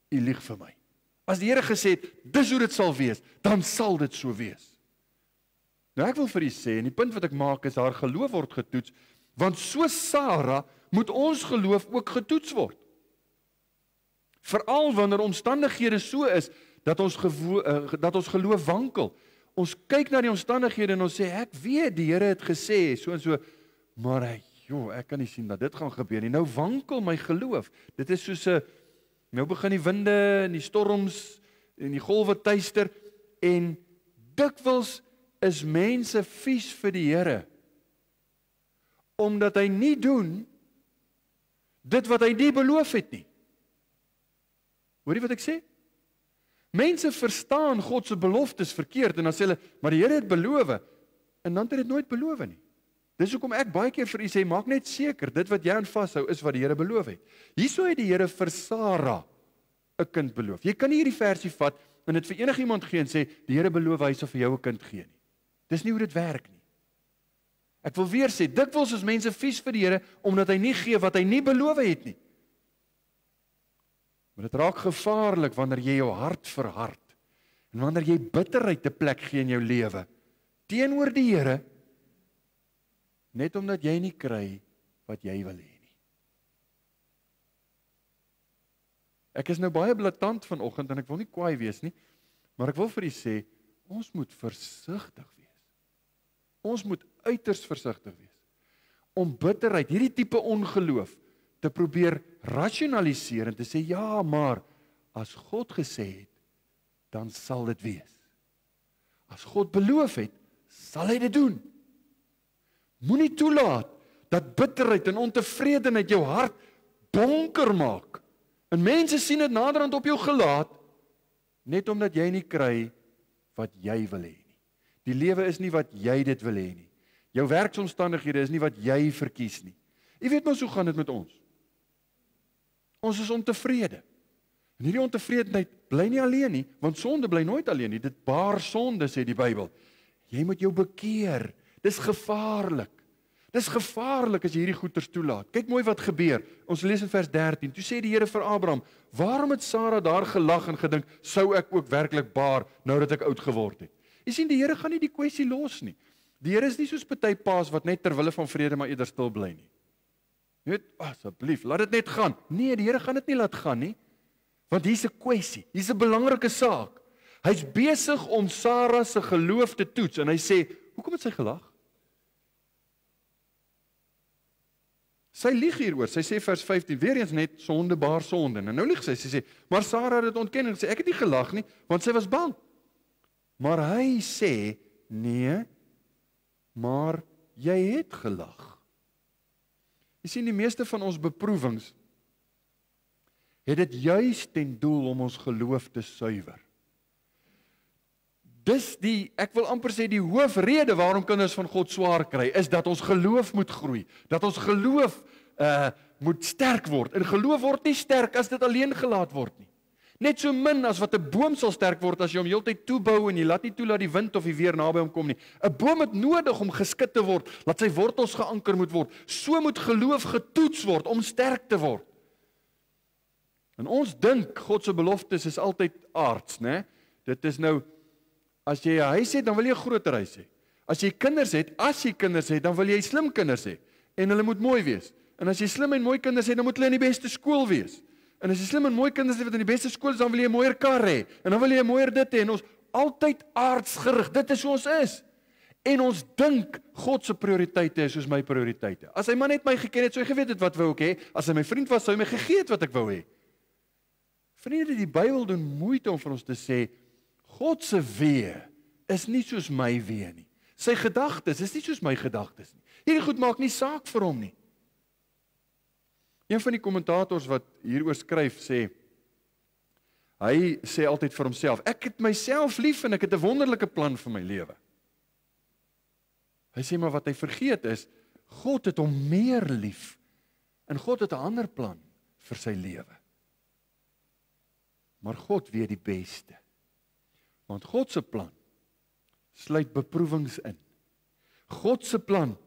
u lieg vir my? As die Here gesê het, dis hoe dit sal wees, dan sal dit so wees. Nou ek wil vir u sê, en die punt wat ek maak is, haar geloof word getoets, want so Sara moet ons geloof ook getoets word. Veral wanneer omstandighede so is, dat ons geloof wankel. Ons kyk na die omstandighede en ons sê, ek weet, die Here het gesê, so en so, maar ek kan nie sien dat dit gaan gebeur nie. Nou wankel my geloof. Dit is soos nou begin die winde en die storms en die golwe tuister, en dikwels is mense vies vir die Here, omdat hy nie doen dit wat hy nie beloof het nie. Hoor jy wat ek sê? Mense verstaan God se beloftes verkeerd en dan sê hulle, maar die Here het beloof, en dan het hy dit nooit beloof nie. Dis hoekom ek baie keer vir u sê, maak net seker, dit wat jy aan vashou is wat die Here beloof het. Hierso het die Here vir Sara 'n kind beloof. Jy kan nie hierdie versie vat en dit vir enigiemand gee en sê, die Here beloof hy sal vir jou 'n kind gee nie. Dis nie hoe dit werk nie. Ek wil weer sê, dikwels is mense vies vir die Here, omdat hy nie gee wat hy nie beloof het nie. Maar dit raak gevaarlik wanneer jy jou hart verhard, en wanneer jy bitterheid 'n plek gee in jou lewe, teenoor die Here, net omdat jy nie kry wat jy wil hê nie. Ek is nou baie blaatant vanoggend en ek wil nie kwaai wees nie, maar ek wil vir u sê, ons moet versigtig wees. Ons moet uiters versigtig wees om bitterheid, hierdie tipe ongeloof, te probeer rasionaliseer en te sê, ja, maar as God gesê het, dan sal dit wees. As God beloof het, sal hy dit doen. Moenie toelaat dat bitterheid en ontevredenheid jou hart donker maak. En mense sien dit naderhand op jou gelaat, net omdat jy nie kry wat jy wil hê nie. Die lewe is nie wat jy dit wil hê nie. Jou werksomstandighede is nie wat jy verkies nie. Jy weet mos hoe gaan dit met ons? Ons is ontevrede. En hierdie ontevredenheid bly nie alleen nie, want sonde bly nooit alleen nie. Dit baar sonde, sê die Bybel. Jy moet jou bekeer. Dis gevaarlik. Dis gevaarlik as jy hierdie goeters toelaat. Kyk mooi wat gebeur. Ons lees in vers 13. Toe sê die Here vir Abraham, waarom het Sara daar gelag en gedink, sou ek ook werklik baar, nou dat ek oud geword het? Jy sien, die Here gaan nie die kwessie los nie. Die Here is nie soos party paas wat net ter wille van vrede maar eerder stil bly nie. Jy weet, asseblief, laat dit net gaan. Nee, die Here gaan dit nie laat gaan nie. Want hier's 'n kwessie, hier's 'n belangrike saak. Hy's besig om Sara se geloof te toets en hy sê, hoekom het sy gelag? Sy lieg hieroor. Sy sê vers 15, weer eens net sonde baar sonde. En nou lieg sy. Sy sê, maar Sara het dit ontken en sê, ek het nie gelag nie, want sy was bang. Maar hy sê, nee, maar jy het gelag. Jy sien, die meeste van ons beproewings het dit juis ten doel om ons geloof te suiwer. Dis ek wil amper sê die hoofrede waarom kinders van God swaar kry, is dat ons geloof moet groei, dat ons geloof moet sterk word. En geloof word nie sterk as dit alleen gelaat word nie. Net so min as wat 'n boom sal sterk word as jy hom heeltyd toebou en jy laat nie toe dat die wind of die weer naby hom kom nie. 'n Boom het nodig om geskit te word, laat sy wortels geanker moet word. So moet geloof getoets word om sterk te word. En ons dink God se beloftes is altyd aards, né? Dit is nou, as jy 'n huis het, dan wil jy 'n groter huis hê. As jy kinders het, dan wil jy slim kinders hê. En hulle moet mooi wees. En as jy slim en mooi kinders het, dan moet hulle in die beste skool wees. En as jy slim en mooi kinders het wat in die beste skool is, dan wil jy 'n mooier kar hê. En dan wil jy 'n mooier dit hê. En ons altyd aardsgerig. Dit is hoe ons is. En ons dink God se prioriteite is soos my prioriteite. As hy maar net my geken het, sou hy geweet het wat wou ek hê. As hy my vriend was, sou hy my gegee het wat ek wou hê. Vriende, die Bybel doen moeite om vir ons te sê, God se weë is nie soos my weë nie. Sy gedagtes is nie soos my gedagtes nie. Hierdie goed maak nie saak vir hom nie. Een van die kommentators wat hieroor skryf sê, hy sê altyd vir homself, ek het myself lief en ek het 'n wonderlike plan vir my lewe. Hy sê maar wat hy vergeet is, God het hom meer lief en God het 'n ander plan vir sy lewe. Maar God weet die beste. Want God se plan sluit beproewings in. God se plan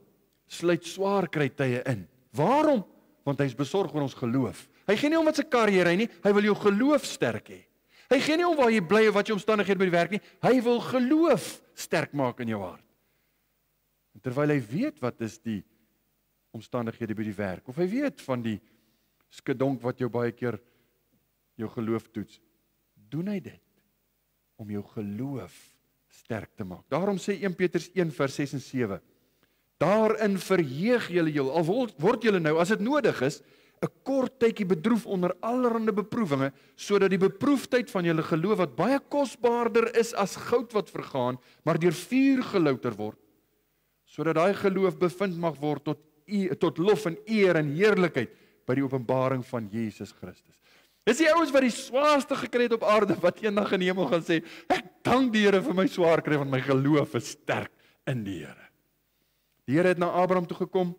sluit swaar kry tye in. Waarom? Want hy is besorg oor ons geloof. Hy gee nie om wat se kar jy ry nie, hy wil jou geloof sterk hê. Hy gee nie om waar jy bly of wat jou omstandighede by die werk nie, hy wil geloof sterk maak in jou hart. En terwyl hy weet wat is die omstandighede by die werk, of hy weet van die skedonk wat jou baie keer jou geloof toets, doen hy dit om jou geloof sterk te maak. Daarom sê 1 Petrus 1 vers 6 en 7, daarin verheug julle, al word julle nou, as dit nodig is, 'n kort tydjie bedroef onder allerlei beproewinge, sodat die beproefdheid van julle geloof, wat baie kosbaarder is as goud wat vergaan, maar deur vuur gelouter word, sodat daai geloof bevind mag word tot lof en eer en heerlikheid by die openbaring van Jesus Christus. Dis die ouens wat die swaarste gekry het op aarde, wat eendag in die hemel gaan sê, ek dank die Here vir my swaar kry, want my geloof is sterk in die Here. Die Here het na Abraham toe gekom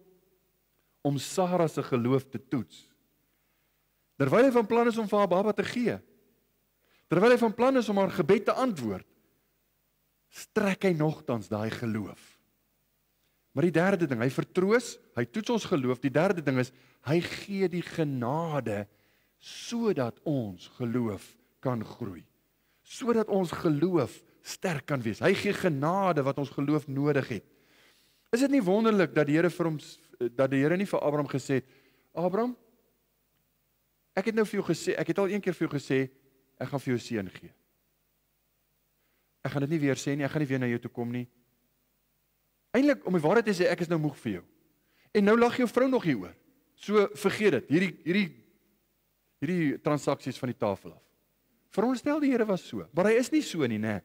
om Sara se geloof te toets. Terwyl hy van plan is om vir haar baba te gee, terwyl hy van plan is om haar gebed te antwoord, strek hy nogtans daai geloof. Maar die derde ding, hy vertroos, hy toets ons geloof. Die derde ding is, hy gee die genade sodat ons geloof kan groei. Sodat ons geloof sterk kan wees. Hy gee genade wat ons geloof nodig het. Is dit nie wonderlik dat die Here nie vir Abraham gesê het, Abraham, ek het nou vir jou gesê, ek het al een keer vir jou gesê, ek gaan vir jou seun gee. Ek gaan dit nie weer sê nie, ek gaan nie weer na jou toe kom nie. Eintlik, om die waarheid te sê, ek is nou moeg vir jou. En nou lag jou vrou nog hieroor. So, vergeet dit, hierdie transaksies van die tafel af. Veronderstel die Here was so, maar hy is nie so nie, né?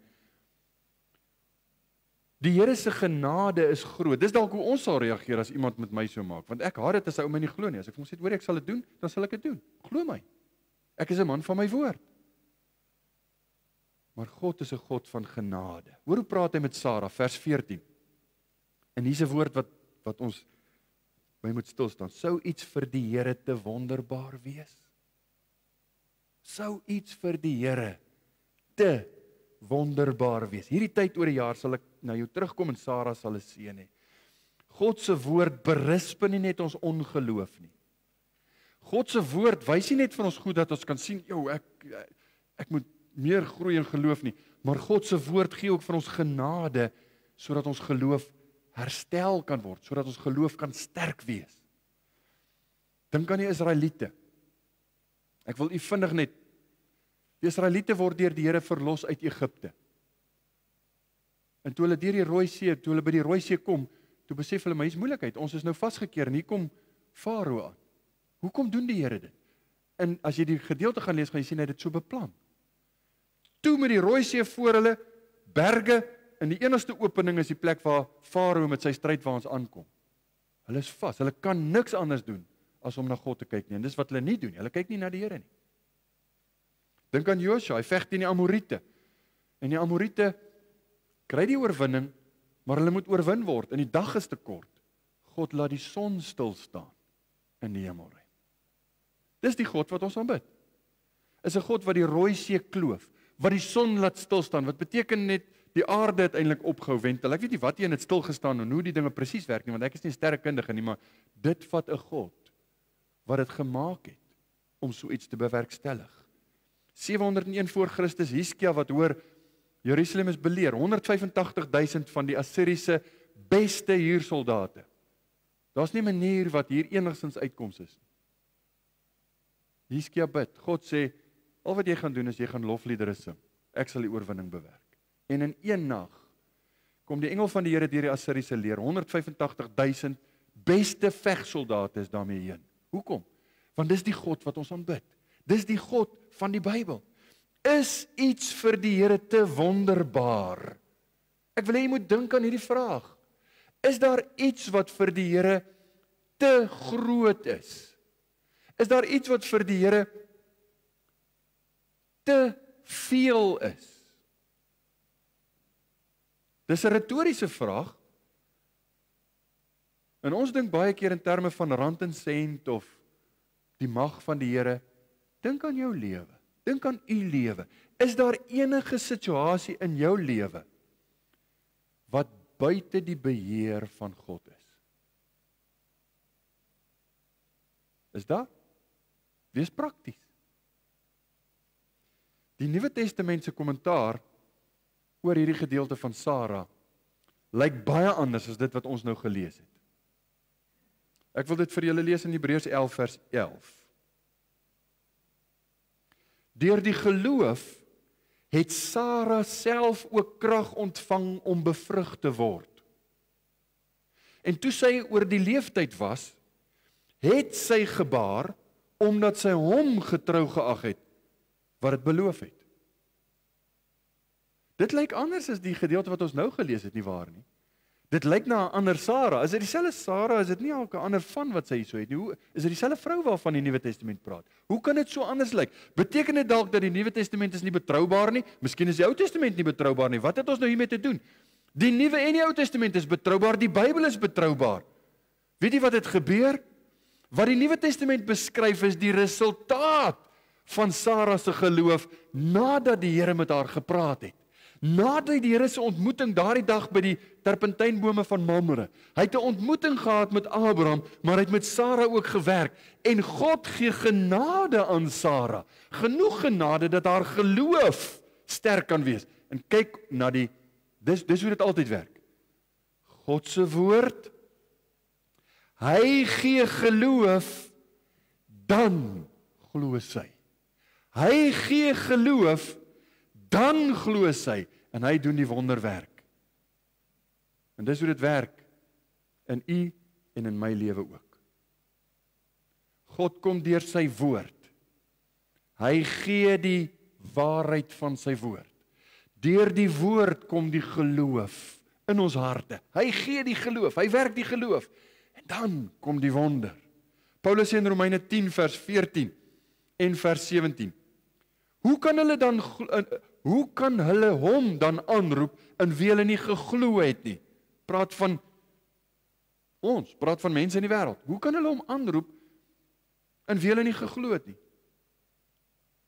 Die Here se genade is groot. Dis dalk hoe ons sal reageer as iemand met my so maak, want ek haat dit as hy my nie glo nie. As ek vir hom sê, hoor ek sal dit doen, dan sal ek dit doen. Glo my. Ek is 'n man van my woord. Maar God is 'n God van genade. Hoor hoe praat hy met Sara, vers 14. En hier's 'n woord wat ons by moet stil staan. Sou iets vir die Here te wonderbaar wees? Sou iets vir die Here te wonderbaar wees? Hierdie tyd oor die jaar sal ek na jou terugkom en Sara sal 'n seun hê. God se woord berisp nie net ons ongeloof nie. God se woord wys nie net vir ons goed dat ons kan sien, ek moet meer groei in geloof nie, maar God se woord gee ook vir ons genade sodat ons geloof herstel kan word, sodat ons geloof kan sterk wees. Dink aan die Israeliete. Ek wil u vinnig net, die Israeliete word deur die Here verlos uit Egipte. En toe hulle deur die Rooi See, toe hulle by die Rooi See kom, toe besef hulle, maar hier's moeilikheid, ons is nou vasgekeer en hier kom Farao aan. Hoekom doen die Here dit? En as jy die gedeelte gaan lees, gaan jy sien hy het dit so beplan. Toe met die Rooi See voor hulle, berge, en die enigste opening is die plek waar Farao met sy strydwaans aankom. Hulle is vas, hulle kan niks anders doen as om na God te kyk nie, en dis wat hulle nie doen nie, hulle kyk nie na die Here nie. Dink aan Josua, hy veg teen die Amorite, en die Amorite kry die oorwinning, maar hulle moet oorwin word, en die dag is te kort. God laat die son stil staan in die hemelruim. Dis die God wat ons aanbid. Is 'n God wat die Rooi See kloof, wat die son laat stil staan, wat beteken net die aarde uiteindelik opgehou wentel. Ek weet nie wat jy in dit stil gestaan en hoe die dinge presies werk nie, want ek is nie 'n sterrekundige nie, maar dit vat 'n God wat dit gemaak het om so iets te bewerkstellig. 701 voor Christus, Hiskia wat hoor, Jerusalem is beleer, 185.000 van die Assiriese beste huursoldate. Daar's nie 'n manier wat hier enigstens uitkoms is. Hiskia bid, God sê, al wat jy gaan doen is jy gaan lofliedere sing. Ek sal die oorwinning bewerk. En in een nag kom die engel van die Here deur die Assiriese leer, 185.000 beste vegsoldate is daarmee heen. Hoekom? Want dis die God wat ons aanbid. Dis die God van die Bybel. Is iets vir die Here te wonderbaar? Ek wil hê jy moet dink aan hierdie vraag. Is daar iets wat vir die Here te groot is? Is daar iets wat vir die Here te veel is? Dis 'n retoriese vraag. En ons dink baie keer in terme van rand en sent of die mag van die Here. Dink aan jou lewe. Dink aan u lewe. Is daar enige situasie in jou lewe wat buite die beheer van God is? Is daar? Wees prakties. Die Nuwe Testament se kommentaar oor hierdie gedeelte van Sara lyk baie anders as dit wat ons nou gelees het. Ek wil dit vir julle lees in Hebreërs 11 vers 11. Deur die geloof het Sara self ook krag ontvang om bevrug te word. En toe sy oor die leeftyd was, het sy gebaar omdat sy hom getrou geag het, wat het beloof het. Dit lyk anders as die gedeelte wat ons nou gelees het, nie waar nie? Dit lyk na 'n ander Sara. Is dit dieselfde Sara? Is dit nie ook 'n ander van wat sy hier so het nie? Hoe is dit dieselfde vrou waarvan die Nuwe Testament praat? Hoe kan dit so anders lyk? Beteken dit dalk dat die Nuwe Testament is nie betroubaar nie? Miskien is die Ou Testament nie betroubaar nie. Wat het ons nou hiermee te doen? Die Nuwe en die Ou Testament is betroubaar, die Bybel is betroubaar. Weet jy wat het gebeur? Wat die Nuwe Testament beskryf is die resultaat van Sara se geloof nadat die Here met haar gepraat het. Nadat die Here se ontmoeting daardie dag by die terpentynbome van Mamre. Hy het 'n ontmoeting gehad met Abraham, maar hy het met Sara ook gewerk. En God gee genade aan Sara. Genoeg genade dat haar geloof sterk kan wees. En kyk na dis hoe dit altyd werk. God se woord, hy gee geloof, dan glo sy. Hy gee geloof, dan glo sy, en hy doen die wonderwerk. En dis hoe dit werk, in u en in my lewe ook. God kom deur sy woord. Hy gee die waarheid van sy woord. Deur die woord kom die geloof in ons harte. Hy gee die geloof, hy werk die geloof. En dan kom die wonder. Paulus sê in Romeine 10 vers 14 en vers 17. Hoe kan hulle hom dan aanroep in wie hulle nie geglo het nie? Praat van mense in die wêreld. Hoe kan hulle hom aanroep in wie hulle nie geglo het nie?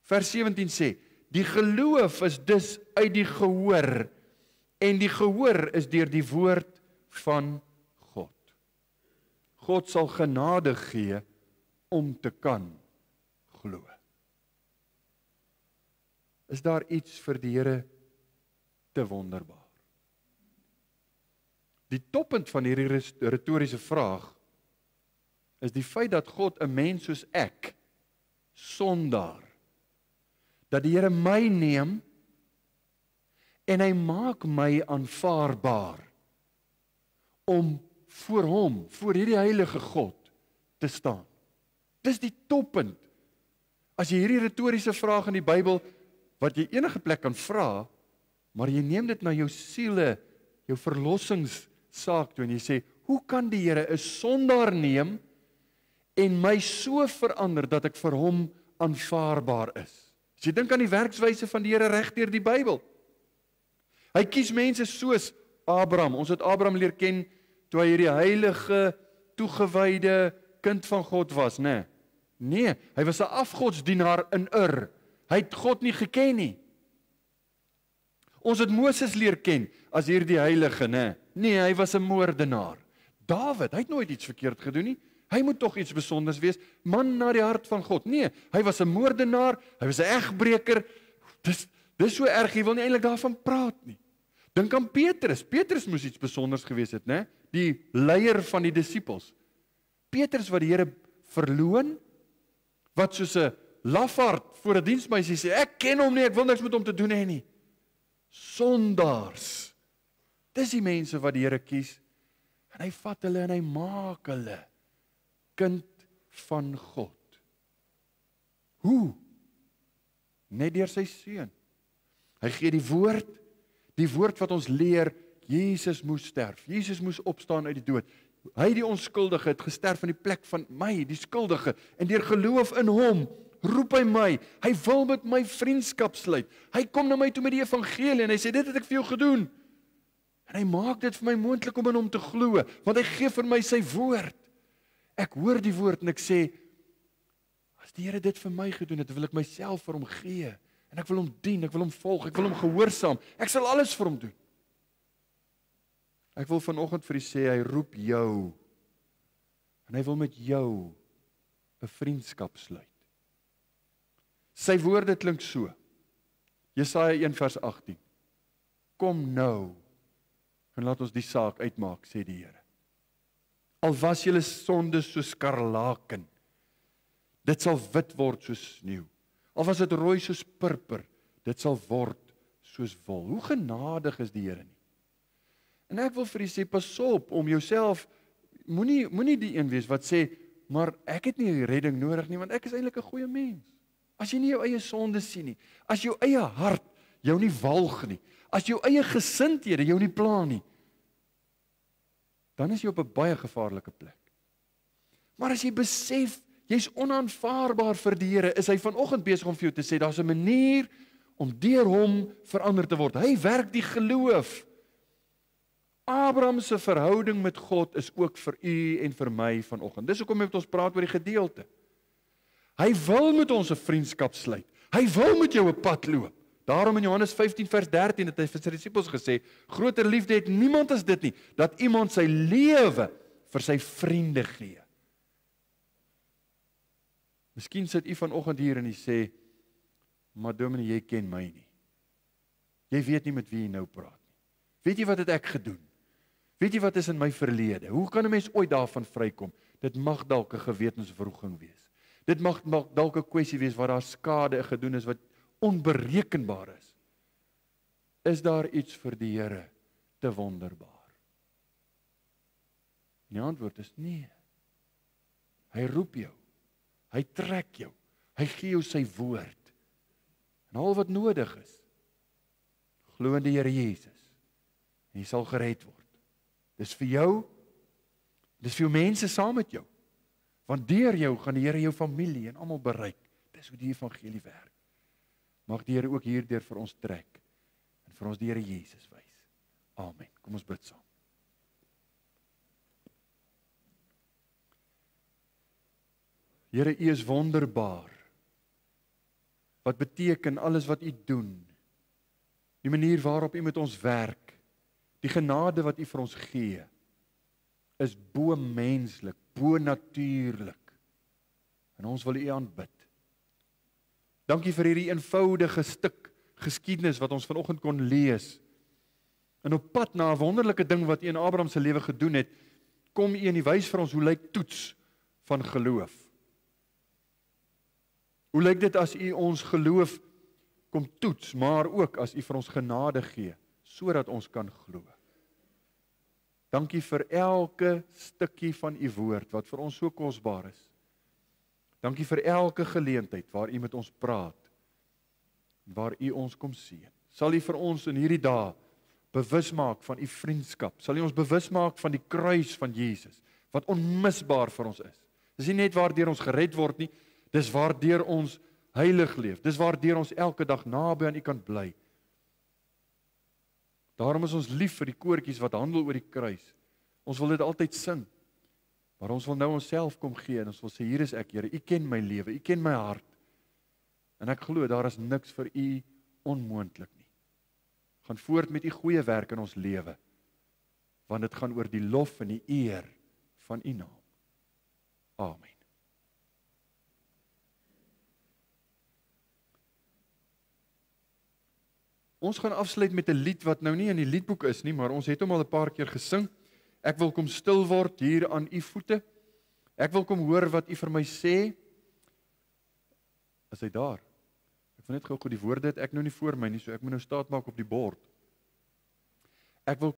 Vers 17 sê, die geloof is dus uit die gehoor, en die gehoor is deur die woord van God. God sal genade gee om te kan glo. Is daar iets vir die Here te wonderbaar? Die toppunt van hierdie retoriese vraag is die feit dat God 'n mens soos ek, sondaar, dat die Here my neem en hy maak my aanvaarbaar om voor hom, voor hierdie heilige God te staan. Dis die toppunt. As jy hierdie retoriese vraag in die Bybel wat jy enige plek kan vra, maar jy neem dit na jou siele, jou verlossingssaak toe en jy sê, hoe kan die Here 'n sondaar neem en my so verander dat ek vir hom aanvaarbaar is? As jy dink aan die werkswyse van die Here reg deur die Bybel. Hy kies mense soos Abraham. Ons het Abraham leer ken toe hy hierdie heilige, toegewyde kind van God was, né? Nee, hy was 'n afgodsdienaar in Ur. Hy het God nie geken nie. Ons het Moses leer ken as hierdie heilige, né? Nee, hy was 'n moordenaar. Dawid, hy het nooit iets verkeerd gedoen nie. Hy moet tog iets besonders wees, man na die hart van God. Nee, hy was 'n moordenaar, hy was 'n egbreker. Dis so erg, jy wil nie eintlik daarvan praat nie. Dink aan Petrus. Petrus moes iets besonders gewees het, né? Die leier van die disippels. Petrus wat die Here verloon, wat soos 'n lafaard voor 'n diensmeisie sê, ek ken hom nie, ek wil niks met hom te doen hê nie. Sondaars. Dis die mense wat die Here kies, en hy vat hulle en hy maak hulle kind van God. Hoe? Net deur sy seun. Hy gee die woord wat ons leer, Jesus moes sterf, Jesus moes opstaan uit die dood. Hy die onskuldige het gesterf in die plek van my, die skuldige, en deur geloof in hom, roep hy my, hy wil met my vriendskap sluit, hy kom na my toe met die evangelie, en hy sê, dit het ek vir jou gedoen, en hy maak dit vir my moontlik om in hom te glo, want hy gee vir my sy woord. Ek hoor die woord en ek sê, as die Here dit vir my gedoen het, wil ek myself vir hom gee, en ek wil hom dien, ek wil hom volg, ek wil hom gehoorsaam, ek sal alles vir hom doen. Ek wil vanoggend vir u sê, hy roep jou, en hy wil met jou 'n vriendskap sluit. Sy woorde klink so, Jesaja 1 vers 18, kom nou, en laat ons die saak uitmaak, sê die Here. Al was julle sondes soos skarlaken, dit sal wit word soos sneeu. Al was dit rooi soos purper, dit sal word soos wol. Hoe genadig is die Here nie? En ek wil vir u sê, pas op om jouself, moenie die een wees wat sê, maar ek het nie die redding nodig nie, want ek is eintlik 'n goeie mens. As jy nie jou eie sonde sien nie, as jou eie hart jou nie walg nie, as jou eie gesindhede jou nie pla nie, dan is jy op 'n baie gevaarlike plek. Maar as jy besef, jy's onaanvaarbaar vir die Here, is hy vanoggend besig om vir jou te sê, daar's 'n manier om deur hom verander te word. Hy werk die geloof. Abraham se verhouding met God is ook vir u en vir my vanoggend. Dis hoekom ons praat oor die gedeelte. Hy wil met ons 'n vriendskap sluit. Hy wil met jou 'n pad loop. Daarom in Johannes 15 vers 13 het hy vir sy disippels gesê, groter liefde het niemand as dit nie, dat iemand sy lewe vir sy vriende gee. Miskien sit u vanoggend hier en u sê, maar Dominee, jy ken my nie. Jy weet nie met wie jy nou praat nie. Weet jy wat het ek gedoen? Weet jy wat is in my verlede? Hoe kan 'n mens ooit daarvan vrykom? Dit mag dalk 'n gewetenswroging wees. Dit mag dalk 'n kwessie wees waar daar skade gedoen is wat onberekenbaar is. Is daar iets vir die Here te wonderbaar? Die antwoord is nee. Hy roep jou. Hy trek jou. Hy gee jou sy woord. En al wat nodig is, glo in die Here Jesus. En jy sal gered word. Dis vir jou, dis vir jou mense saam met jou. Want deur jou gaan die Here jou familie en almal bereik. Dis hoe die evangelie werk. Mag die Here ook hierdeur vir ons trek en vir ons die Here Jesus wys. Amen. Kom ons bid saam. Here, U is wonderbaar. Wat beteken alles wat U doen? Die manier waarop U met ons werk, die genade wat U vir ons gee, is bo-menslik, bo-natuurlik. En ons wil U aanbid. Dankie vir hierdie eenvoudige stuk geskiedenis wat ons vanoggend kon lees. En op pad na 'n wonderlike ding wat U in Abraham se lewe gedoen het, kom U en U wys vir ons hoe lyk toets van geloof. Hoe lyk dit as U ons geloof kom toets, maar ook as U vir ons genade gee, sodat ons kan glo. Dankie vir elke stukkie van U woord wat vir ons so kosbaar is. Dankie vir elke geleentheid waar U met ons praat, waar U ons kom seën. Sal U vir ons in hierdie dae bewus maak van U vriendskap. Sal U ons bewus maak van die kruis van Jesus, wat onmisbaar vir ons is. Dis nie net waardeur ons gered word nie, dis waardeur ons heilig leef. Dis waardeur ons elke dag naby aan U kan bly. Daarom is ons lief vir die koortjies wat handel oor die kruis. Ons wil dit altyd sing. Maar ons wil nou onsself kom gee en ons wil sê, hier is ek, Here, U ken my lewe, U ken my hart. En ek glo, daar is niks vir U onmoontlik nie. Gaan voort met U goeie werk in ons lewe, want dit gaan oor die lof en die eer van U naam. Amen. Ons gaan afsluit met 'n lied wat nou nie in die liedboek is nie, maar ons het hom al 'n paar keer gesing. Ek wil kom stil word hier aan U voete. Ek wil kom hoor wat U vir my sê. Is hy daar? Ek wil net gou die woorde het ek nou nie voor my nie, so ek moet nou staat maak op die bord. Ek wil